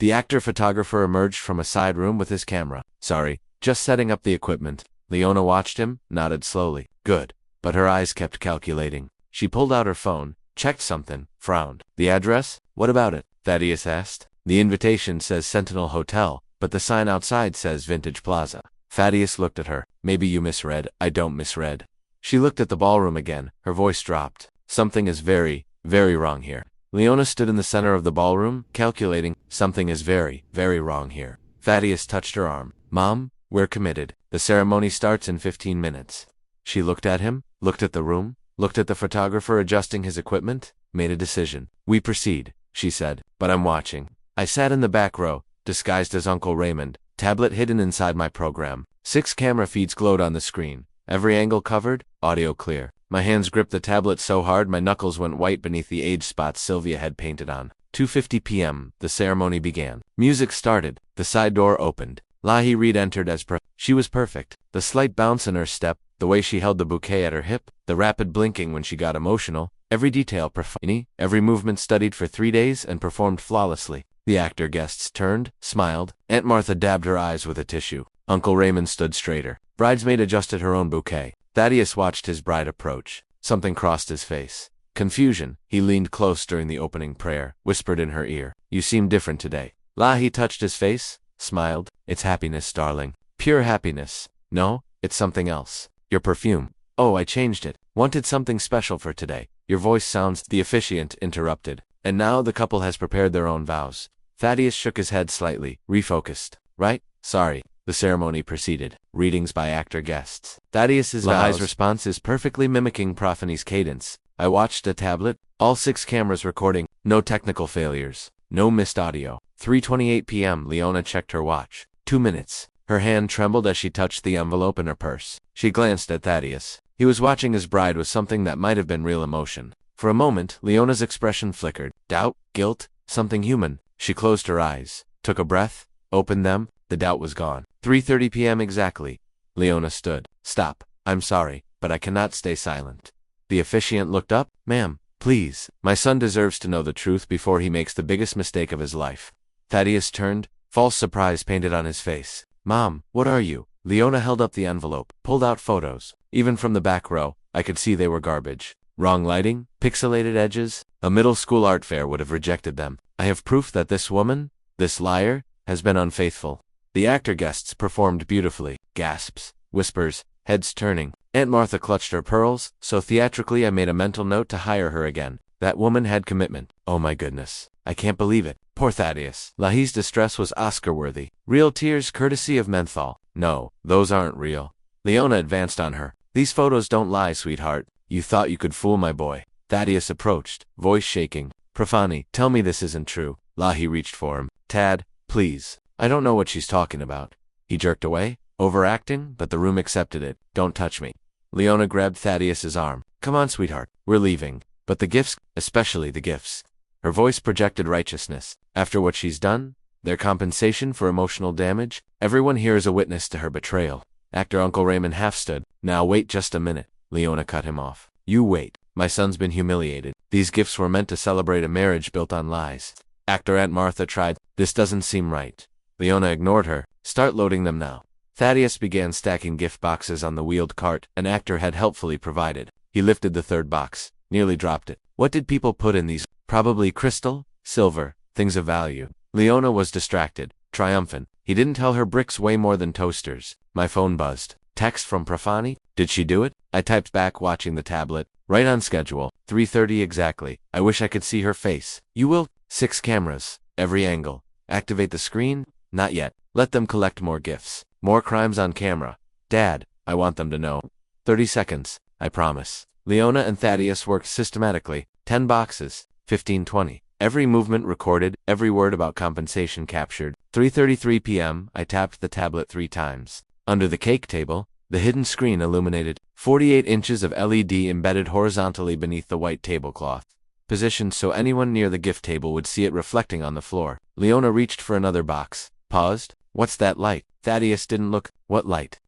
The actor-photographer emerged from a side room with his camera. Sorry, just setting up the equipment. Leona watched him, nodded slowly. Good. But her eyes kept calculating. She pulled out her phone, checked something, frowned. The address? What about it? Thaddeus asked. The invitation says Sentinel Hotel, but the sign outside says Vintage Plaza. Thaddeus looked at her. Maybe you misread. I don't misread. She looked at the ballroom again. Her voice dropped. Something is very, very wrong here. Leona stood in the center of the ballroom, calculating. Something is very, very wrong here. Thaddeus touched her arm. Mom, we're committed. The ceremony starts in 15 minutes. She looked at him, looked at the room, looked at the photographer adjusting his equipment, made a decision. We proceed, she said, but I'm watching. I sat in the back row, disguised as Uncle Raymond, tablet hidden inside my program. 6 camera feeds glowed on the screen. Every angle covered, audio clear. My hands gripped the tablet so hard my knuckles went white beneath the age spots Sylvia had painted on. 2:50 p.m. The ceremony began. Music started. The side door opened. Lahi Reed entered as She was perfect. The slight bounce in her step, the way she held the bouquet at her hip, the rapid blinking when she got emotional, every detail Profani, every movement studied for 3 days and performed flawlessly. The actor guests turned, smiled. Aunt Martha dabbed her eyes with a tissue. Uncle Raymond stood straighter. Bridesmaid adjusted her own bouquet. Thaddeus watched his bride approach. Something crossed his face. Confusion. He leaned close during the opening prayer, whispered in her ear. You seem different today. Lahi touched his face, smiled. It's happiness, darling. Pure happiness. No, it's something else. Your perfume. Oh, I changed it. Wanted something special for today. Your voice sounds... The officiant interrupted. And now the couple has prepared their own vows. Thaddeus shook his head slightly, refocused. Right? Sorry. The ceremony proceeded. Readings by actor guests. Thaddeus's Lahi's response is perfectly mimicking Profani's cadence. I watched the tablet, all 6 cameras recording, no technical failures, no missed audio. 3:28 p.m. Leona checked her watch. 2 minutes. Her hand trembled as she touched the envelope in her purse. She glanced at Thaddeus. He was watching his bride with something that might have been real emotion. For a moment, Leona's expression flickered. Doubt, guilt, something human. She closed her eyes, took a breath, opened them. The doubt was gone. 3:30 p.m. exactly. Leona stood. Stop. I'm sorry, but I cannot stay silent. The officiant looked up. Ma'am, please. My son deserves to know the truth before he makes the biggest mistake of his life. Thaddeus turned, false surprise painted on his face. Mom, what are you? Leona held up the envelope, pulled out photos. Even from the back row, I could see they were garbage. Wrong lighting, pixelated edges. A middle school art fair would have rejected them. I have proof that this woman, this liar, has been unfaithful. The actor guests performed beautifully. Gasps, whispers, heads turning. Aunt Martha clutched her pearls, so theatrically I made a mental note to hire her again. That woman had commitment. Oh my goodness. I can't believe it. Poor Thaddeus. Lahi's distress was Oscar-worthy. Real tears courtesy of menthol. No, those aren't real. Leona advanced on her. These photos don't lie, sweetheart. You thought you could fool my boy. Thaddeus approached, voice shaking. Profani, tell me this isn't true. Lahi reached for him. Tad, please. I don't know what she's talking about. He jerked away, overacting, but the room accepted it. Don't touch me. Leona grabbed Thaddeus's arm. Come on, sweetheart. We're leaving. But the gifts, especially the gifts. Her voice projected righteousness. After what she's done, their compensation for emotional damage, everyone here is a witness to her betrayal. Actor Uncle Raymond half stood. Now wait just a minute. Leona cut him off. You wait. My son's been humiliated. These gifts were meant to celebrate a marriage built on lies. Actor Aunt Martha tried. This doesn't seem right. Leona ignored her. Start loading them now. Thaddeus began stacking gift boxes on the wheeled cart an actor had helpfully provided. He lifted the 3rd box, nearly dropped it. What did people put in these? Probably crystal, silver, things of value. Leona was distracted, triumphant. He didn't tell her bricks weigh more than toasters. My phone buzzed. Text from Profani? Did she do it? I typed back watching the tablet. Right on schedule. 3:30 exactly. I wish I could see her face. You will? 6 cameras. Every angle. Activate the screen? Not yet. Let them collect more gifts. More crimes on camera. Dad, I want them to know. 30 seconds. I promise. Leona and Thaddeus worked systematically. 10 boxes. 15-20. Every movement recorded, every word about compensation captured. 3:33 p.m., I tapped the tablet 3 times. Under the cake table, the hidden screen illuminated, 48 inches of LED embedded horizontally beneath the white tablecloth, positioned so anyone near the gift table would see it reflecting on the floor. Leona reached for another box, paused. What's that light? Thaddeus didn't look. What light?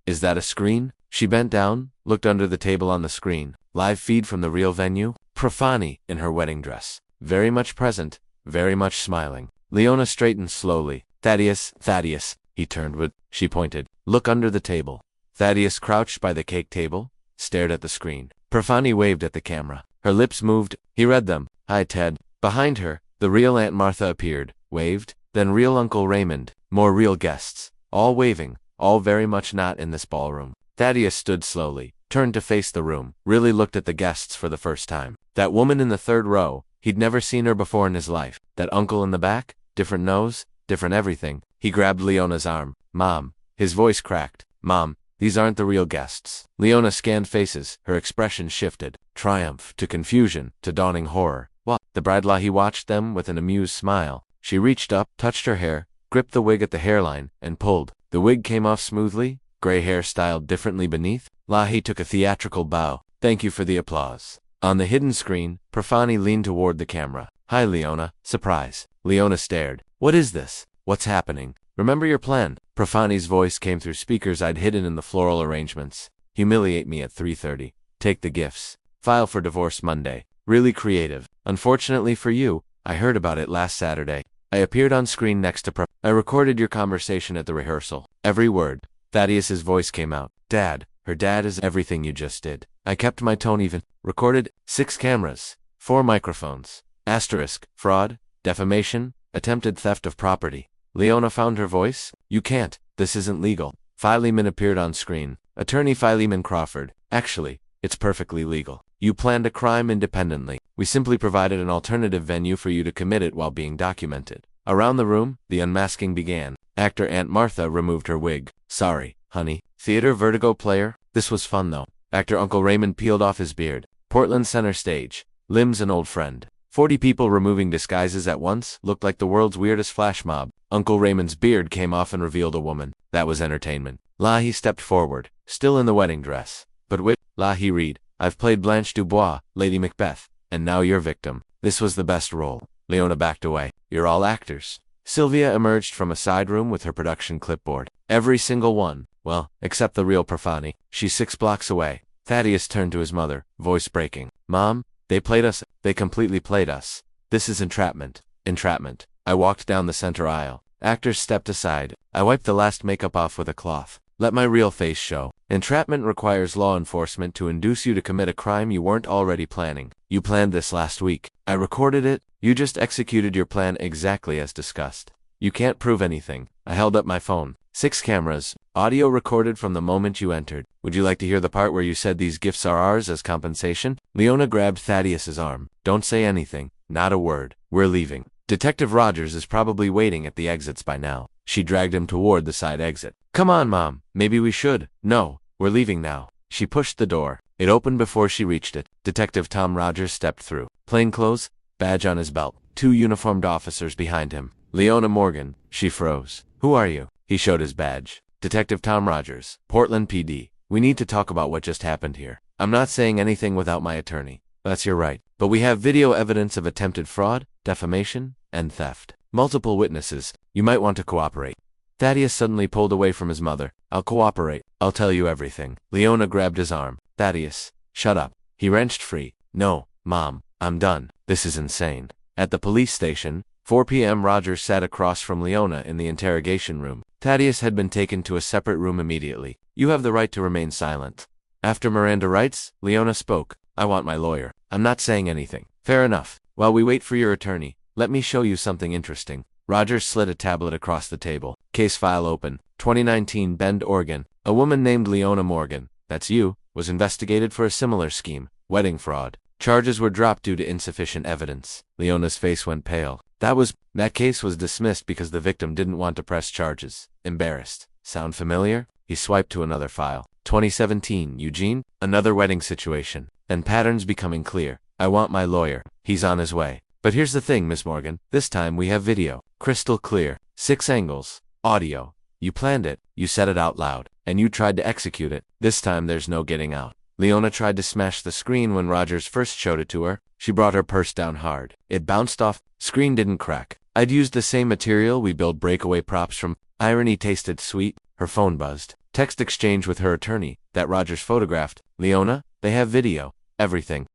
Is that a screen? She bent down, looked under the table on the screen. Live feed from the real venue? Profani, in her wedding dress. Very much present, very much smiling. Leona straightened slowly. Thaddeus, he turned with, she pointed. Look under the table. Thaddeus crouched by the cake table, stared at the screen. Profani waved at the camera. Her lips moved. He read them. Hi, Ted. Behind her, the real Aunt Martha appeared, waved, then real Uncle Raymond, more real guests, all waving, all very much not in this ballroom. Thaddeus stood slowly, turned to face the room, really looked at the guests for the first time. That woman in the third row, he'd never seen her before in his life. That uncle in the back, different nose, different everything. He grabbed Leona's arm. Mom. His voice cracked. Mom, these aren't the real guests. Leona scanned faces, her expression shifted. Triumph, to confusion, to dawning horror. What? The bride Lahi watched them with an amused smile. She reached up, touched her hair, gripped the wig at the hairline, and pulled. The wig came off smoothly, gray hair styled differently beneath. Lahi took a theatrical bow. Thank you for the applause. On the hidden screen, Profani leaned toward the camera. Hi, Leona. Surprise. Leona stared. What is this? What's happening? Remember your plan. Profani's voice came through speakers I'd hidden in the floral arrangements. Humiliate me at 3:30. Take the gifts. File for divorce Monday. Really creative. Unfortunately for you, I heard about it last Saturday. I appeared on screen next to I recorded your conversation at the rehearsal. Every word. Thaddeus's voice came out. Dad, her dad is everything you just did. I kept my tone even. Recorded 6 cameras, 4 microphones. Asterisk, fraud, defamation, attempted theft of property. Leona found her voice. You can't. This isn't legal. Philemon appeared on screen. Attorney Philemon Crawford. Actually, it's perfectly legal. You planned a crime independently. We simply provided an alternative venue for you to commit it while being documented. Around the room, the unmasking began. Actor Aunt Martha removed her wig. Sorry, honey. Theater Vertigo player? This was fun though. Actor Uncle Raymond peeled off his beard. Portland center stage. Lim's an old friend. 40 people removing disguises at once looked like the world's weirdest flash mob. Uncle Raymond's beard came off and revealed a woman. That was entertainment. Lahi stepped forward, still in the wedding dress. But wait, Lahi read. I've played Blanche Dubois, Lady Macbeth, and now you're victim. This was the best role. Leona backed away. You're all actors. Sylvia emerged from a side room with her production clipboard. Every single one. Well, except the real Profani. She's 6 blocks away. Thaddeus turned to his mother, voice breaking. Mom, they played us. They completely played us. This is entrapment. Entrapment. I walked down the center aisle. Actors stepped aside. I wiped the last makeup off with a cloth. Let my real face show. Entrapment requires law enforcement to induce you to commit a crime you weren't already planning. You planned this last week. I recorded it. You just executed your plan exactly as discussed. You can't prove anything. I held up my phone. 6 cameras. Audio recorded from the moment you entered. Would you like to hear the part where you said these gifts are ours as compensation? Leona grabbed Thaddeus's arm. Don't say anything. Not a word. We're leaving. Detective Rogers is probably waiting at the exits by now. She dragged him toward the side exit. Come on, Mom. Maybe we should. No, we're leaving now. She pushed the door. It opened before she reached it. Detective Tom Rogers stepped through. Plainclothes, badge on his belt. 2 uniformed officers behind him. Leona Morgan. She froze. Who are you? He showed his badge. Detective Tom Rogers, Portland PD. We need to talk about what just happened here. I'm not saying anything without my attorney. That's your right. But we have video evidence of attempted fraud, defamation, and theft. Multiple witnesses. You might want to cooperate. Thaddeus suddenly pulled away from his mother. I'll cooperate. I'll tell you everything. Leona grabbed his arm. Thaddeus, shut up. He wrenched free. No, Mom, I'm done. This is insane. At the police station, 4 p.m. Rogers sat across from Leona in the interrogation room. Thaddeus had been taken to a separate room immediately. You have the right to remain silent. After Miranda rights, Leona spoke. I want my lawyer. I'm not saying anything. Fair enough. While we wait for your attorney, let me show you something interesting. Rogers slid a tablet across the table. Case file open. 2019 Bend, Oregon. A woman named Leona Morgan, that's you, was investigated for a similar scheme, wedding fraud. Charges were dropped due to insufficient evidence. Leona's face went pale. That case was dismissed because the victim didn't want to press charges. Embarrassed. Sound familiar? He swiped to another file. 2017 Eugene. Another wedding situation. And patterns becoming clear. I want my lawyer. He's on his way. But here's the thing, Miss Morgan. This time we have video. Crystal clear. 6 angles. Audio. You planned it. You said it out loud. And you tried to execute it. This time there's no getting out. Leona tried to smash the screen when Rogers first showed it to her. She brought her purse down hard. It bounced off. Screen didn't crack. I'd used the same material we build breakaway props from. Irony tasted sweet. Her phone buzzed. Text exchange with her attorney, that Rogers photographed. Leona, they have video. Everything.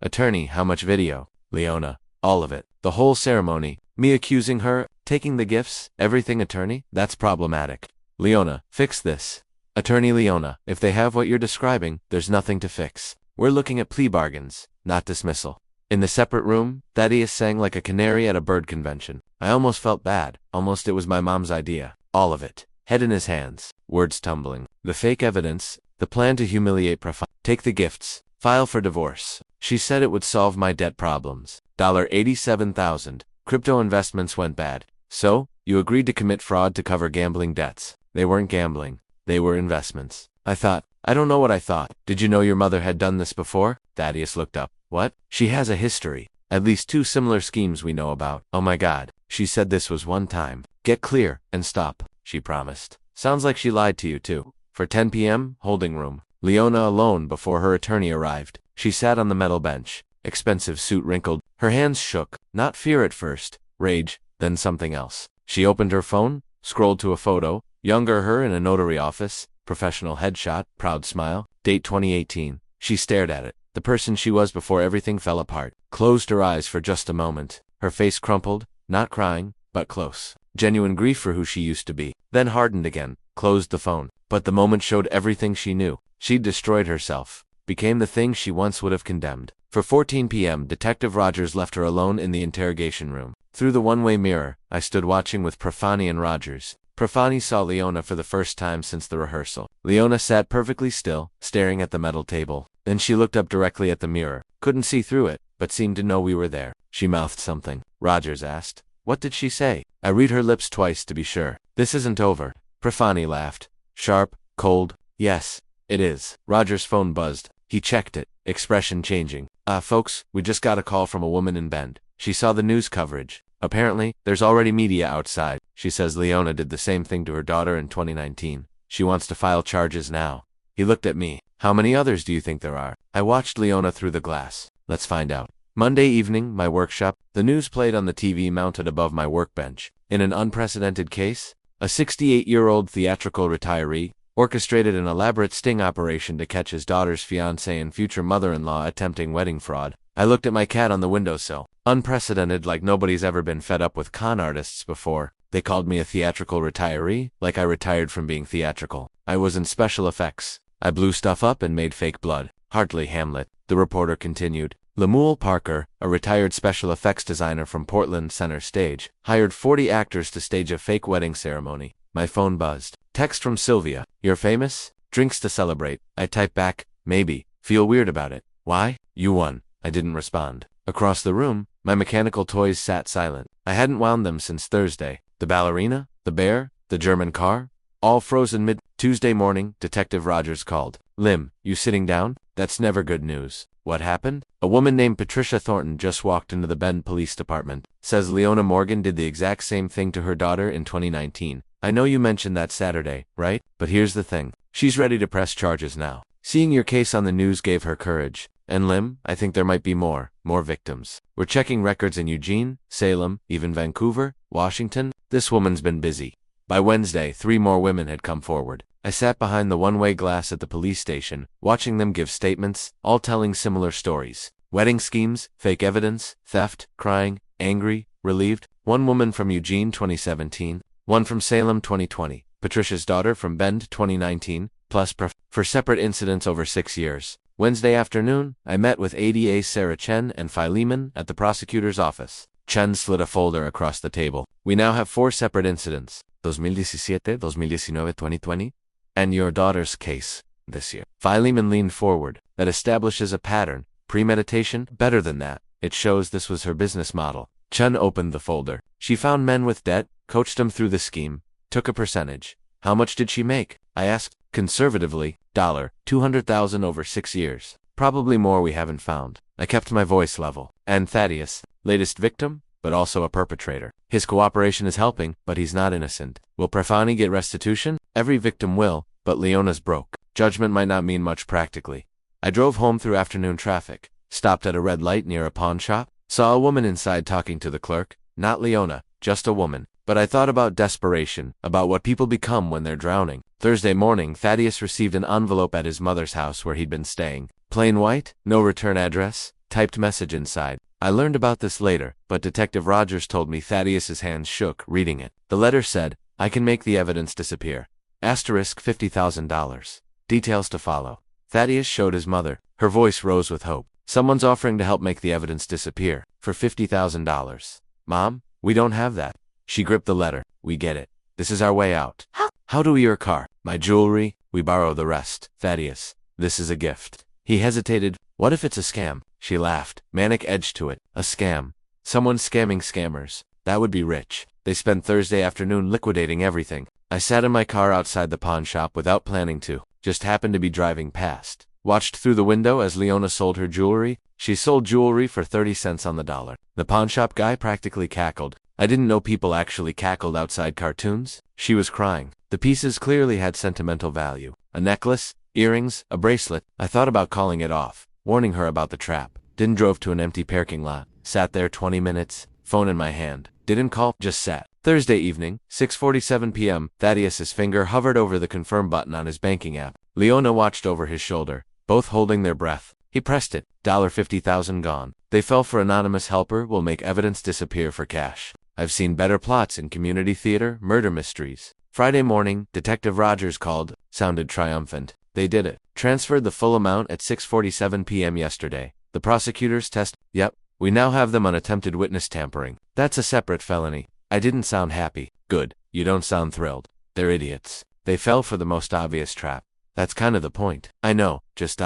Attorney, how much video? Leona, all of it. The whole ceremony. Me accusing her, taking the gifts, everything. Attorney, that's problematic. Leona, fix this. Attorney Leona, if they have what you're describing, there's nothing to fix. We're looking at plea bargains, not dismissal. In the separate room, Thaddeus sang like a canary at a bird convention. I almost felt bad. Almost it was my mom's idea. All of it. Head in his hands. Words tumbling. The fake evidence. The plan to humiliate Take the gifts. File for divorce. She said it would solve my debt problems. $87,000. Crypto investments went bad. So, you agreed to commit fraud to cover gambling debts. They weren't gambling. They were investments. I thought. I don't know what I thought. Did you know your mother had done this before? Thaddeus looked up. What? She has a history. At least 2 similar schemes we know about. Oh my God. She said this was one time. Get clear and stop, she promised. Sounds like she lied to you too. For 10 p.m., holding room. Leona alone before her attorney arrived. She sat on the metal bench. Expensive suit wrinkled. Her hands shook. Not fear at first. Rage. Then something else. She opened her phone, scrolled to a photo. Younger her in a notary office. Professional headshot. Proud smile. Date 2018. She stared at it. The person she was before everything fell apart. Closed her eyes for just a moment. Her face crumpled. Not crying, but close. Genuine grief for who she used to be. Then hardened again. Closed the phone. But the moment showed everything she knew. She'd destroyed herself. Became the thing she once would have condemned. For 14 p.m., Detective Rogers left her alone in the interrogation room. Through the one-way mirror, I stood watching with Profani and Rogers. Profani saw Leona for the first time since the rehearsal. Leona sat perfectly still, staring at the metal table. Then she looked up directly at the mirror. Couldn't see through it, but seemed to know we were there. She mouthed something. Rogers asked. What did she say? I read her lips twice to be sure. This isn't over. Profani laughed. Sharp, cold. Yes, it is. Rogers' phone buzzed. He checked it. Expression changing. Folks, we just got a call from a woman in Bend. She saw the news coverage. Apparently, there's already media outside. She says Leona did the same thing to her daughter in 2019. She wants to file charges now. He looked at me. How many others do you think there are? I watched Leona through the glass. Let's find out. Monday evening, my workshop. The news played on the TV mounted above my workbench. In an unprecedented case, a 68-year-old theatrical retiree orchestrated an elaborate sting operation to catch his daughter's fiancé and future mother-in-law attempting wedding fraud. I looked at my cat on the windowsill. Unprecedented, like nobody's ever been fed up with con artists before. They called me a theatrical retiree, like I retired from being theatrical. I was in special effects. I blew stuff up and made fake blood. Hardly Hamlet. The reporter continued. Lemuel Parker, a retired special effects designer from Portland Center Stage, hired 40 actors to stage a fake wedding ceremony. My phone buzzed. Text from Sylvia. You're famous? Drinks to celebrate. I typed back. Maybe. Feel weird about it. Why? You won. I didn't respond. Across the room, my mechanical toys sat silent. I hadn't wound them since Thursday. The ballerina, the bear, the German car, all frozen mid. Tuesday morning, Detective Rogers called. Lim, you sitting down? That's never good news. What happened? A woman named Patricia Thornton just walked into the Bend Police Department. Says Leona Morgan did the exact same thing to her daughter in 2019. I know you mentioned that Saturday, right? But here's the thing. She's ready to press charges now. Seeing your case on the news gave her courage. And Lim, I think there might be more victims. We're checking records in Eugene, Salem, even Vancouver, Washington. This woman's been busy. By Wednesday, 3 more women had come forward. I sat behind the one-way glass at the police station, watching them give statements, all telling similar stories. Wedding schemes, fake evidence, theft, crying, angry, relieved. One woman from Eugene 2017, one from Salem 2020, Patricia's daughter from Bend 2019, plus for separate incidents over 6 years. Wednesday afternoon, I met with ADA Sarah Chen and Philemon at the prosecutor's office. Chen slid a folder across the table. We now have 4 separate incidents. 2017, 2019, 2020, and your daughter's case this year. Philemon leaned forward. That establishes a pattern. Premeditation? Better than that. It shows this was her business model. Chen opened the folder. She found men with debt, coached them through the scheme, took a percentage. How much did she make? I asked. Conservatively, $200,000 over 6 years. Probably more we haven't found. I kept my voice level. And Thaddeus, latest victim, but also a perpetrator. His cooperation is helping, but he's not innocent. Will Prefani get restitution? Every victim will, but Leona's broke. Judgment might not mean much practically. I drove home through afternoon traffic, stopped at a red light near a pawn shop, saw a woman inside talking to the clerk. Not Leona, just a woman. But I thought about desperation, about what people become when they're drowning. Thursday morning, Thaddeus received an envelope at his mother's house where he'd been staying. Plain white, no return address, typed message inside. I learned about this later, but Detective Rogers told me Thaddeus's hands shook reading it. The letter said, "I can make the evidence disappear. Asterisk $50,000. Details to follow." Thaddeus showed his mother. Her voice rose with hope. Someone's offering to help make the evidence disappear, for $50,000. Mom, we don't have that. She gripped the letter. We get it. This is our way out. How do we your car? My jewelry? We borrow the rest. Thaddeus, this is a gift. He hesitated. What if it's a scam? She laughed. Manic edge to it. A scam. Someone scamming scammers. That would be rich. They spent Thursday afternoon liquidating everything. I sat in my car outside the pawn shop without planning to. Just happened to be driving past. Watched through the window as Leona sold her jewelry. She sold jewelry for 30 cents on the dollar. The pawn shop guy practically cackled. I didn't know people actually cackled outside cartoons. She was crying. The pieces clearly had sentimental value. A necklace, earrings, a bracelet. I thought about calling it off, warning her about the trap. Didn't drove to an empty parking lot. Sat there 20 minutes, phone in my hand. Didn't call, just sat. Thursday evening, 6:47 p.m., Thaddeus's finger hovered over the confirm button on his banking app. Leona watched over his shoulder, both holding their breath. He pressed it. $50,000 gone. They fell for anonymous helper, will make evidence disappear for cash. I've seen better plots in community theater, murder mysteries. Friday morning, Detective Rogers called, sounded triumphant. They did it. Transferred the full amount at 6:47 p.m. yesterday. The prosecutors test. Yep. We now have them on attempted witness tampering. That's a separate felony. I didn't sound happy. Good. You don't sound thrilled. They're idiots. They fell for the most obvious trap. That's kind of the point. I know. Just ...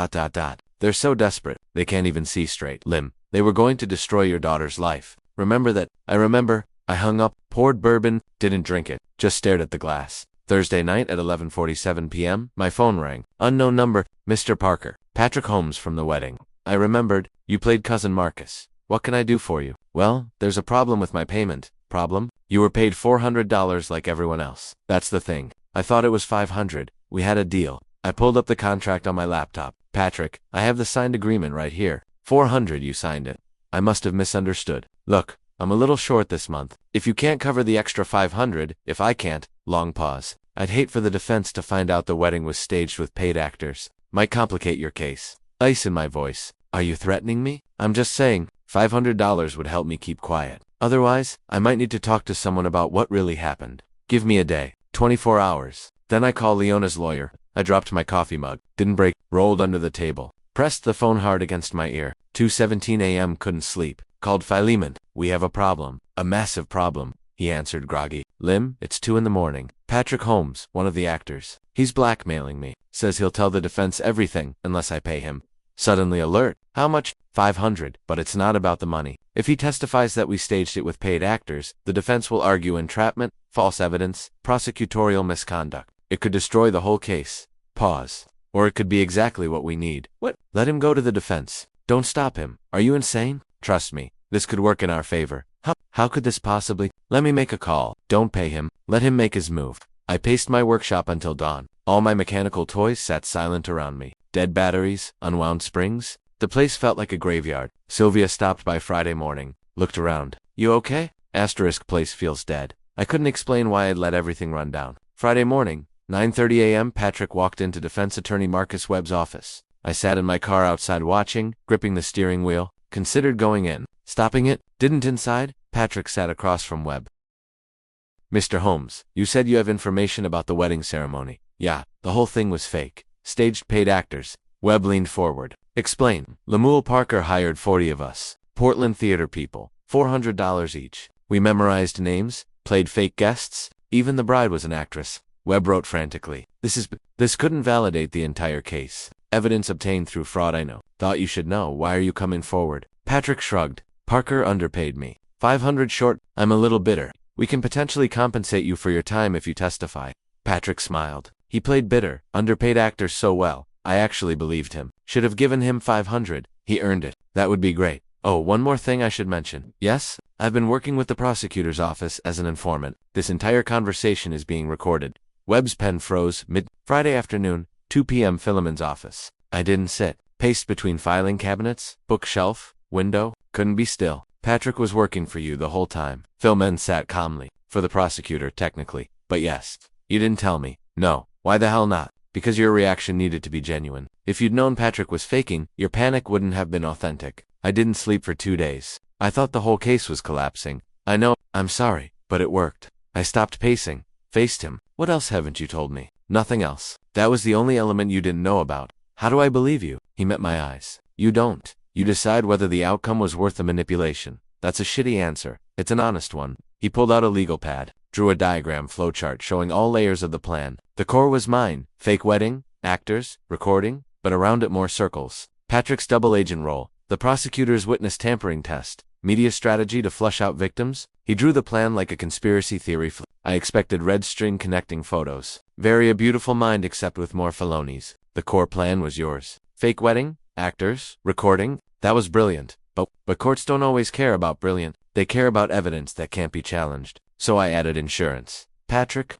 They're so desperate, they can't even see straight. Lim. They were going to destroy your daughter's life. Remember that? I remember. I hung up, poured bourbon, didn't drink it, just stared at the glass. Thursday night at 11:47 p.m., my phone rang. Unknown number, Mr. Parker. Patrick Holmes from the wedding. I remembered. You played Cousin Marcus. What can I do for you? Well, there's a problem with my payment. Problem? You were paid $400 like everyone else. That's the thing. I thought it was $500. We had a deal. I pulled up the contract on my laptop. Patrick, I have the signed agreement right here. $400 you signed it. I must have misunderstood. Look, I'm a little short this month. If you can't cover the extra $500, if I can't, long pause. I'd hate for the defense to find out the wedding was staged with paid actors. Might complicate your case. Ice in my voice. Are you threatening me? I'm just saying, $500 would help me keep quiet. Otherwise, I might need to talk to someone about what really happened. Give me a day. 24 hours. Then I call Leona's lawyer. I dropped my coffee mug. Didn't break. Rolled under the table. Pressed the phone hard against my ear. 2:17 a.m. Couldn't sleep. Called Philemon. We have a problem. A massive problem. He answered groggy. Lim, it's 2 in the morning. Patrick Holmes, one of the actors. He's blackmailing me. Says he'll tell the defense everything unless I pay him. Suddenly alert. How much? $500. But it's not about the money. If he testifies that we staged it with paid actors, the defense will argue entrapment, false evidence, prosecutorial misconduct. It could destroy the whole case. Pause. Or it could be exactly what we need. What? Let him go to the defense. Don't stop him. Are you insane? Trust me. This could work in our favor. How could this possibly? Let me make a call. Don't pay him. Let him make his move. I paced my workshop until dawn. All my mechanical toys sat silent around me. Dead batteries, unwound springs. The place felt like a graveyard. Sylvia stopped by Friday morning. Looked around. You okay? Asterisk place feels dead. I couldn't explain why I'd let everything run down. Friday morning, 9:30 a.m. Patrick walked into defense attorney Marcus Webb's office. I sat in my car outside watching, gripping the steering wheel. Considered going in. Stopping it. Didn't inside. Patrick sat across from Webb. Mr. Holmes, you said you have information about the wedding ceremony. Yeah, the whole thing was fake. Staged paid actors. Webb leaned forward. Explain. Lemuel Parker hired 40 of us. Portland theater people. $400 each. We memorized names, played fake guests. Even the bride was an actress. Webb wrote frantically. This couldn't validate the entire case. Evidence obtained through fraud I know. Thought you should know. Why are you coming forward? Patrick shrugged. Parker underpaid me. $500 short. I'm a little bitter. We can potentially compensate you for your time if you testify. Patrick smiled. He played bitter, underpaid actors so well, I actually believed him. Should have given him 500. He earned it. That would be great. Oh, one more thing I should mention. Yes, I've been working with the prosecutor's office as an informant. This entire conversation is being recorded. Webb's pen froze Friday afternoon, 2 p.m. Philemon's office. I didn't sit. Paced between filing cabinets, bookshelf, window, couldn't be still. Patrick was working for you the whole time. Philemon sat calmly. For the prosecutor, technically. But yes. You didn't tell me. No. Why the hell not? Because your reaction needed to be genuine. If you'd known Patrick was faking, your panic wouldn't have been authentic. I didn't sleep for 2 days. I thought the whole case was collapsing. I know, I'm sorry, but it worked. I stopped pacing. Faced him. What else haven't you told me? Nothing else. That was the only element you didn't know about. How do I believe you? He met my eyes. You don't. You decide whether the outcome was worth the manipulation. That's a shitty answer. It's an honest one. He pulled out a legal pad, drew a diagram flowchart showing all layers of the plan. The core was mine. Fake wedding, actors, recording, but around it more circles. Patrick's double agent role, the prosecutor's witness tampering test, media strategy to flush out victims. He drew the plan like a conspiracy theory. I expected red string connecting photos. Very a beautiful mind except with more felonies. The core plan was yours. Fake wedding, actors, recording, that was brilliant. But courts don't always care about brilliant. They care about evidence that can't be challenged. So I added insurance. Patrick,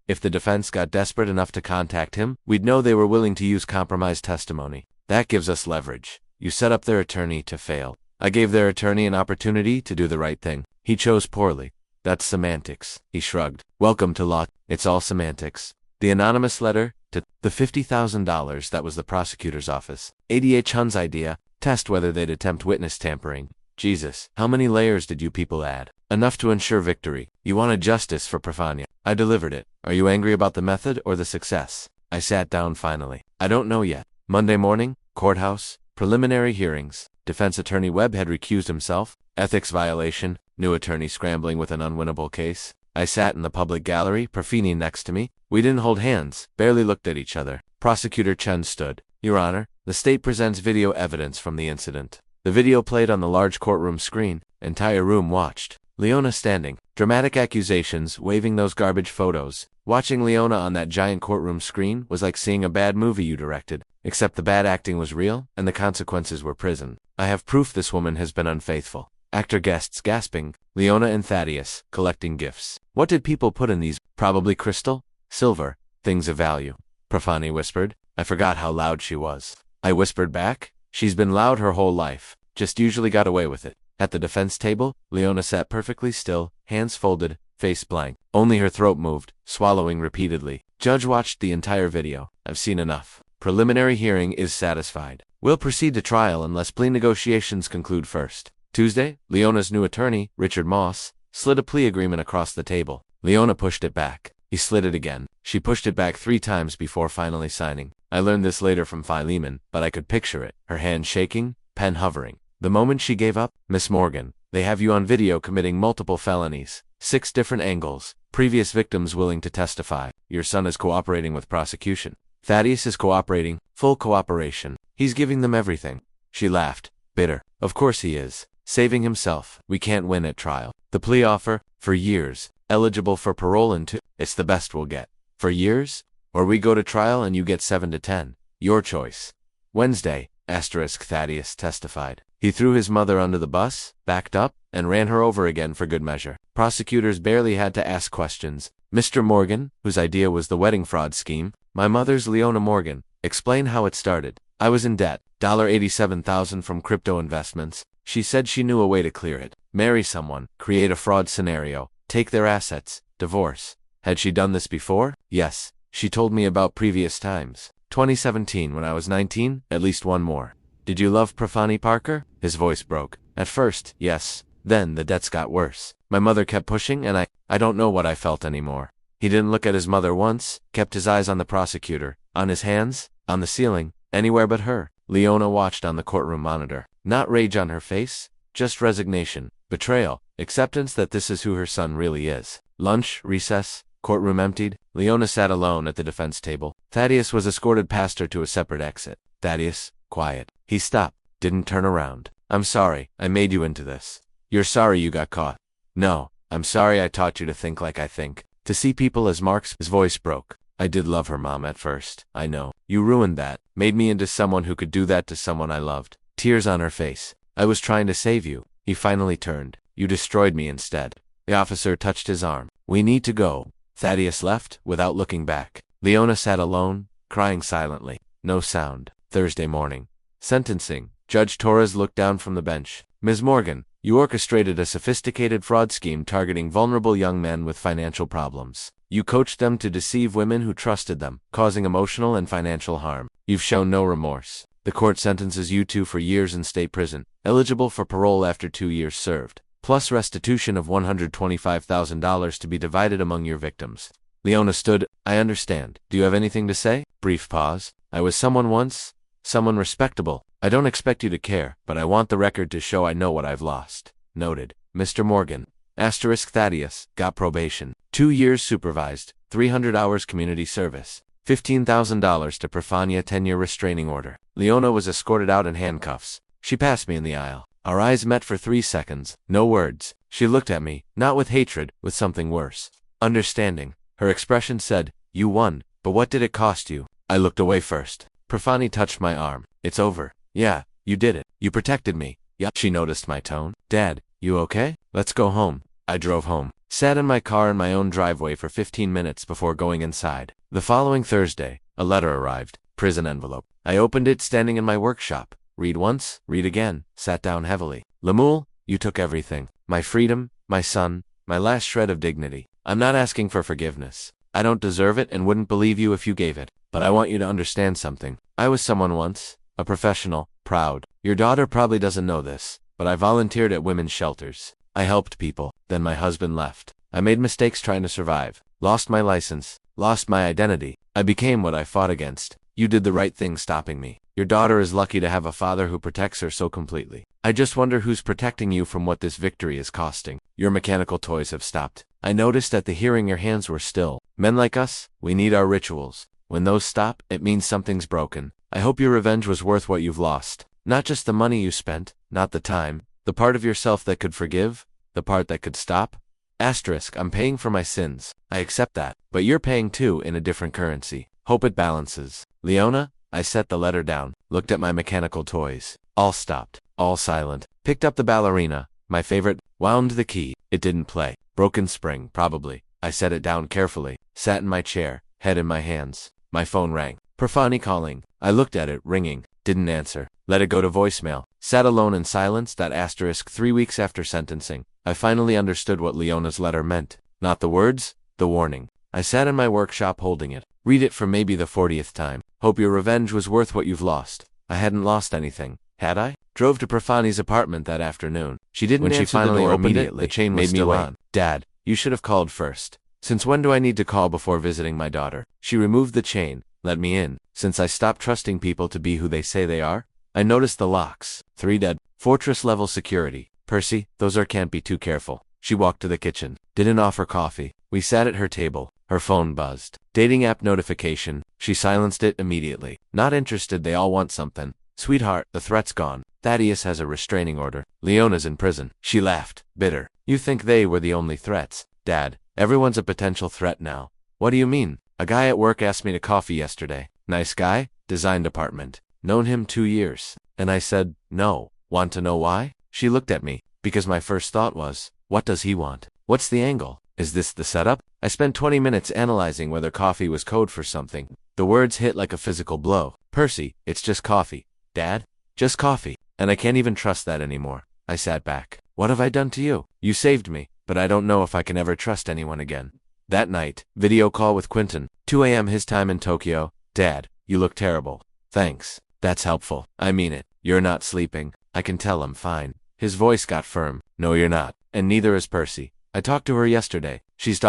if the defense got desperate enough to contact him, we'd know they were willing to use compromised testimony. That gives us leverage. You set up their attorney to fail. I gave their attorney an opportunity to do the right thing. He chose poorly. That's semantics. He shrugged. Welcome to law. It's all semantics. The anonymous letter to the $50,000 that was the prosecutor's office. ADH Hun's idea. Test whether they'd attempt witness tampering. Jesus, how many layers did you people add? Enough to ensure victory. You wanted justice for Profania. I delivered it. Are you angry about the method or the success? I sat down finally. I don't know yet. Monday morning, courthouse, preliminary hearings. Defense attorney Webb had recused himself. Ethics violation. New attorney scrambling with an unwinnable case. I sat in the public gallery, Perfini next to me. We didn't hold hands, barely looked at each other. Prosecutor Chen stood. Your Honor, the state presents video evidence from the incident. The video played on the large courtroom screen. Entire room watched. Leona standing. Dramatic accusations, waving those garbage photos. Watching Leona on that giant courtroom screen was like seeing a bad movie you directed. Except the bad acting was real, and the consequences were prison. I have proof this woman has been unfaithful. Actor guests gasping. Leona and Thaddeus, collecting gifts. What did people put in these? Probably crystal? Silver. Things of value. Profani whispered. I forgot how loud she was. I whispered back. She's been loud her whole life. Just usually got away with it. At the defense table, Leona sat perfectly still, hands folded, face blank. Only her throat moved, swallowing repeatedly. Judge watched the entire video. I've seen enough. Preliminary hearing is satisfied. We'll proceed to trial unless plea negotiations conclude first. Tuesday, Leona's new attorney, Richard Moss, slid a plea agreement across the table. Leona pushed it back. He slid it again. She pushed it back 3 times before finally signing. I learned this later from Philemon, but I could picture it. Her hand shaking, pen hovering. The moment she gave up, Miss Morgan, they have you on video committing multiple felonies. 6 different angles. Previous victims willing to testify. Your son is cooperating with prosecution. Thaddeus is cooperating, full cooperation. He's giving them everything. She laughed, bitter. Of course he is. Saving himself. We can't win at trial. The plea offer, for years. Eligible for parole in 2. It's the best we'll get. For years? Or we go to trial and you get 7 to 10. Your choice. Wednesday, Thaddeus testified. He threw his mother under the bus, backed up, and ran her over again for good measure. Prosecutors barely had to ask questions. Mr. Morgan, whose idea was the wedding fraud scheme, my mother's Leona Morgan, explain how it started. I was in debt, $87,000 from crypto investments. She said she knew a way to clear it. Marry someone, create a fraud scenario, take their assets, divorce. Had she done this before? Yes. She told me about previous times. 2017 when I was 19, at least one more. Did you love Profani Parker? His voice broke. At first, yes. Then the debts got worse. My mother kept pushing and I don't know what I felt anymore. He didn't look at his mother once, kept his eyes on the prosecutor, on his hands, on the ceiling, anywhere but her. Leona watched on the courtroom monitor. Not rage on her face, just resignation, betrayal, acceptance that this is who her son really is. Lunch, recess, courtroom emptied. Leona sat alone at the defense table. Thaddeus was escorted past her to a separate exit. Thaddeus, quiet. He stopped, didn't turn around. I'm sorry, I made you into this. You're sorry you got caught. No, I'm sorry I taught you to think like I think. To see people as marks. His voice broke. I did love her mom at first. I know. You ruined that, made me into someone who could do that to someone I loved. Tears on her face. I was trying to save you. He finally turned. You destroyed me instead. The officer touched his arm. We need to go. Thaddeus left, without looking back. Leona sat alone, crying silently. No sound. Thursday morning. Sentencing. Judge Torres looked down from the bench. Ms. Morgan, you orchestrated a sophisticated fraud scheme targeting vulnerable young men with financial problems. You coached them to deceive women who trusted them, causing emotional and financial harm. You've shown no remorse. The court sentences you two for years in state prison, eligible for parole after 2 years served, plus restitution of $125,000 to be divided among your victims. Leona stood. I understand. Do you have anything to say? Brief pause. I was someone once. Someone respectable. I don't expect you to care, but I want the record to show I know what I've lost. Noted. Mr. Morgan. Thaddeus. Got probation. 2 years supervised. 300 hours community service. $15,000 to Profania 10-year restraining order. Leona was escorted out in handcuffs. She passed me in the aisle. Our eyes met for 3 seconds. No words. She looked at me, not with hatred, with something worse. Understanding. Her expression said, you won, but what did it cost you? I looked away first. Profani touched my arm. It's over. Yeah, you did it. You protected me. Yup. She noticed my tone. Dad, you okay? Let's go home. I drove home. Sat in my car in my own driveway for 15 minutes before going inside. The following Thursday, a letter arrived. Prison envelope. I opened it standing in my workshop. Read once, read again, sat down heavily. Lemuel, you took everything. My freedom, my son, my last shred of dignity. I'm not asking for forgiveness. I don't deserve it and wouldn't believe you if you gave it. But I want you to understand something. I was someone once, a professional, proud. Your daughter probably doesn't know this, but I volunteered at women's shelters. I helped people. Then my husband left. I made mistakes trying to survive. Lost my license. Lost my identity. I became what I fought against. You did the right thing stopping me. Your daughter is lucky to have a father who protects her so completely. I just wonder who's protecting you from what this victory is costing. Your mechanical toys have stopped. I noticed at the hearing your hands were still. Men like us, we need our rituals. When those stop, it means something's broken. I hope your revenge was worth what you've lost. Not just the money you spent, not the time, the part of yourself that could forgive, the part that could stop. I'm paying for my sins. I accept that. But you're paying too in a different currency. Hope it balances. Leona, I set the letter down, looked at my mechanical toys. All stopped. All silent. Picked up the ballerina, my favorite, wound the key. It didn't play. Broken spring, probably. I set it down carefully. Sat in my chair, head in my hands. My phone rang. Profani calling. I looked at it, ringing. Didn't answer. Let it go to voicemail. Sat alone in silence. 3 weeks after sentencing. I finally understood what Leona's letter meant. Not the words, the warning. I sat in my workshop holding it. Read it for maybe the 40th time. Hope your revenge was worth what you've lost. I hadn't lost anything, had I? Drove to Profani's apartment that afternoon. She didn't answer the door. When she finally opened it, the chain was still on. Dad, you should have called first. Since when do I need to call before visiting my daughter? She removed the chain, let me in. Since I stopped trusting people to be who they say they are? I noticed the locks. 3 dead. Fortress-level security. Percy, those can't be too careful. She walked to the kitchen. Didn't offer coffee. We sat at her table. Her phone buzzed. Dating app notification. She silenced it immediately. Not interested, they all want something. Sweetheart, the threat's gone. Thaddeus has a restraining order. Leona's in prison. She laughed, bitter. You think they were the only threats? Dad, everyone's a potential threat now. What do you mean? A guy at work asked me to coffee yesterday. Nice guy, design department. Known him 2 years. And I said, no. Want to know why? She looked at me, because my first thought was, what does he want? What's the angle? Is this the setup? I spent 20 minutes analyzing whether coffee was code for something. The words hit like a physical blow. Percy, it's just coffee. Dad? Just coffee. And I can't even trust that anymore. I sat back. What have I done to you? You saved me, but I don't know if I can ever trust anyone again. That night, video call with Quentin. 2 a.m. his time in Tokyo. Dad, you look terrible. Thanks. That's helpful. I mean it. You're not sleeping. I can tell I'm fine. His voice got firm. No, you're not. And neither is Percy. I talked to her yesterday. She's ...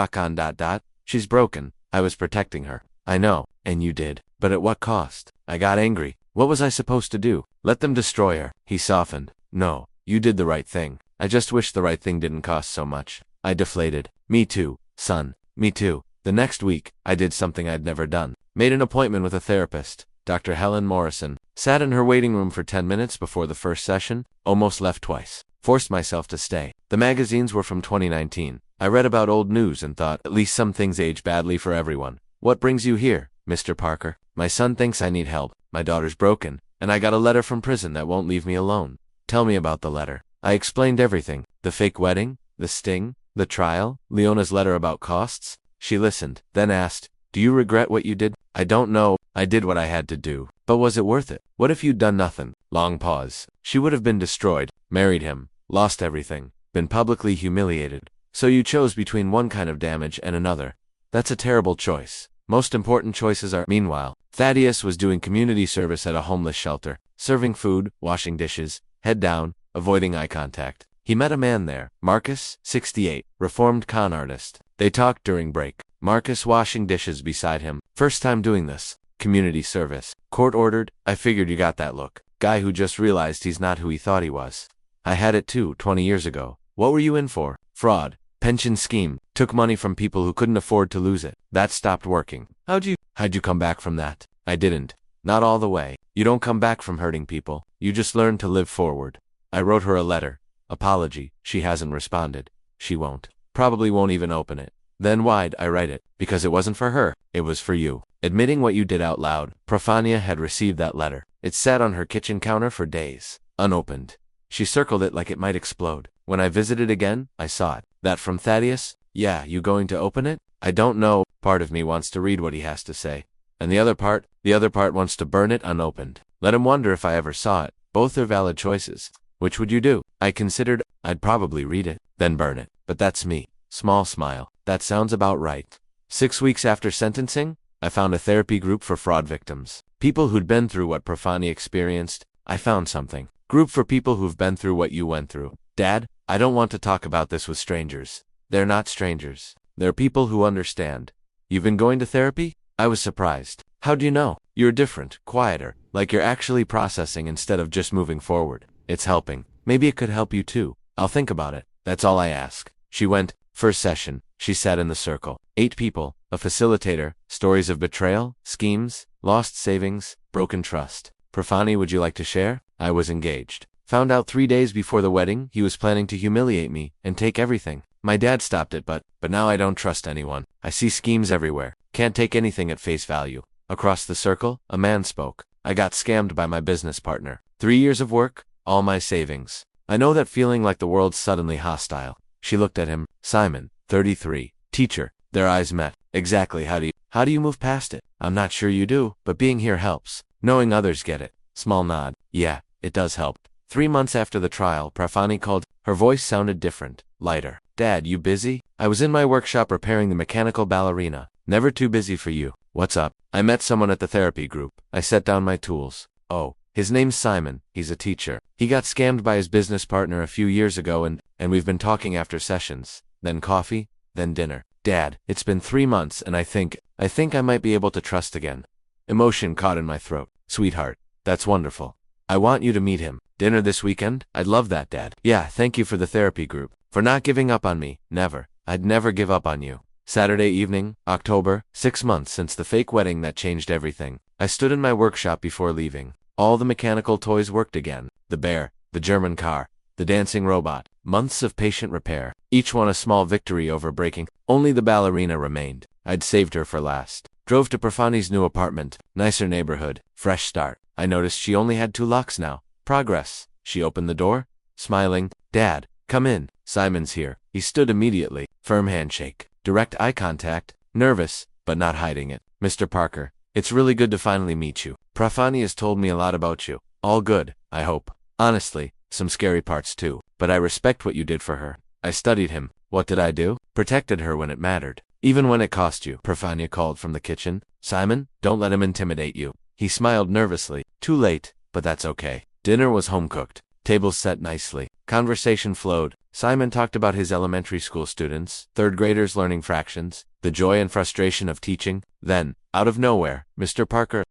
She's broken. I was protecting her. I know. And you did. But at what cost? I got angry. What was I supposed to do? Let them destroy her. He softened. No. You did the right thing. I just wish the right thing didn't cost so much. I deflated. Me too, son. Me too. The next week, I did something I'd never done. Made an appointment with a therapist, Dr. Helen Morrison. Sat in her waiting room for 10 minutes before the first session. Almost left twice. Forced myself to stay. The magazines were from 2019. I read about old news and thought, at least some things age badly for everyone. What brings you here, Mr. Parker? My son thinks I need help, my daughter's broken, and I got a letter from prison that won't leave me alone. Tell me about the letter. I explained everything. The fake wedding, the sting, the trial, Leona's letter about costs. She listened, then asked, do you regret what you did? I don't know. I did what I had to do. But was it worth it? What if you'd done nothing? Long pause. She would have been destroyed, married him, lost everything, been publicly humiliated. So you chose between one kind of damage and another. That's a terrible choice. Most important choices are. Meanwhile, Thaddeus was doing community service at a homeless shelter, serving food, washing dishes, head down, avoiding eye contact. He met a man there, Marcus, 68, reformed con artist. They talked during break. Marcus washing dishes beside him. First time doing this. Community service. Court ordered. I figured you got that look. Guy who just realized he's not who he thought he was. I had it too, 20 years ago. What were you in for? Fraud. Pension scheme. Took money from people who couldn't afford to lose it. That stopped working. How'd you come back from that? I didn't. Not all the way. You don't come back from hurting people. You just learn to live forward. I wrote her a letter. Apology. She hasn't responded. She won't. Probably won't even open it. Then why'd I write it? Because it wasn't for her. It was for you. Admitting what you did out loud. Profania had received that letter. It sat on her kitchen counter for days. Unopened. She circled it like it might explode. When I visited again, I saw it. That from Thaddeus? Yeah, you going to open it? I don't know. Part of me wants to read what he has to say. And the other part wants to burn it unopened. Let him wonder if I ever saw it. Both are valid choices. Which would you do? I considered. I'd probably read it, then burn it. But that's me. Small smile. That sounds about right. 6 weeks after sentencing, I found a therapy group for fraud victims. People who'd been through what Profani experienced. I found something. Group for people who've been through what you went through. Dad, I don't want to talk about this with strangers. They're not strangers. They're people who understand. You've been going to therapy? I was surprised. How do you know? You're different, quieter, like you're actually processing instead of just moving forward. It's helping. Maybe it could help you too. I'll think about it. That's all I ask. She went. First session. She sat in the circle. 8 people, a facilitator, stories of betrayal, schemes, lost savings, broken trust. Profani, would you like to share? I was engaged. Found out 3 days before the wedding he was planning to humiliate me and take everything. My dad stopped it, but now I don't trust anyone. I see schemes everywhere. Can't take anything at face value. Across the circle, a man spoke. I got scammed by my business partner. 3 years of work, all my savings. I know that feeling like the world's suddenly hostile. She looked at him. Simon, 33, teacher. Their eyes met. Exactly. How do you move past it? I'm not sure you do, but being here helps. Knowing others get it. Small nod. Yeah, it does help. 3 months after the trial, Profani called. Her voice sounded different, lighter. Dad, you busy? I was in my workshop repairing the mechanical ballerina. Never too busy for you. What's up? I met someone at the therapy group. I set down my tools. Oh, his name's Simon. He's a teacher. He got scammed by his business partner a few years ago and we've been talking after sessions. Then coffee, then dinner. Dad, it's been 3 months and I think I might be able to trust again. Emotion caught in my throat. Sweetheart, that's wonderful. I want you to meet him. Dinner this weekend? I'd love that, Dad. Yeah, thank you for the therapy group. For not giving up on me. Never. I'd never give up on you. Saturday evening, October, 6 months since the fake wedding that changed everything. I stood in my workshop before leaving. All the mechanical toys worked again. The bear, the German car, the dancing robot. Months of patient repair. Each one a small victory over breaking. Only the ballerina remained. I'd saved her for last. Drove to Profani's new apartment. Nicer neighborhood. Fresh start. I noticed she only had 2 locks now. Progress. She opened the door, smiling. Dad, come in. Simon's here. He stood immediately. Firm handshake. Direct eye contact. Nervous, but not hiding it. Mr. Parker, it's really good to finally meet you. Profani has told me a lot about you. All good, I hope. Honestly, some scary parts too. But I respect what you did for her. I studied him. What did I do? Protected her when it mattered. Even when it cost you. Profania called from the kitchen. Simon, don't let him intimidate you. He smiled nervously. Too late, but that's okay. Dinner was home-cooked. Tables set nicely. Conversation flowed. Simon talked about his elementary school students, 3rd graders learning fractions, the joy and frustration of teaching. Then, out of nowhere, Mr. Parker,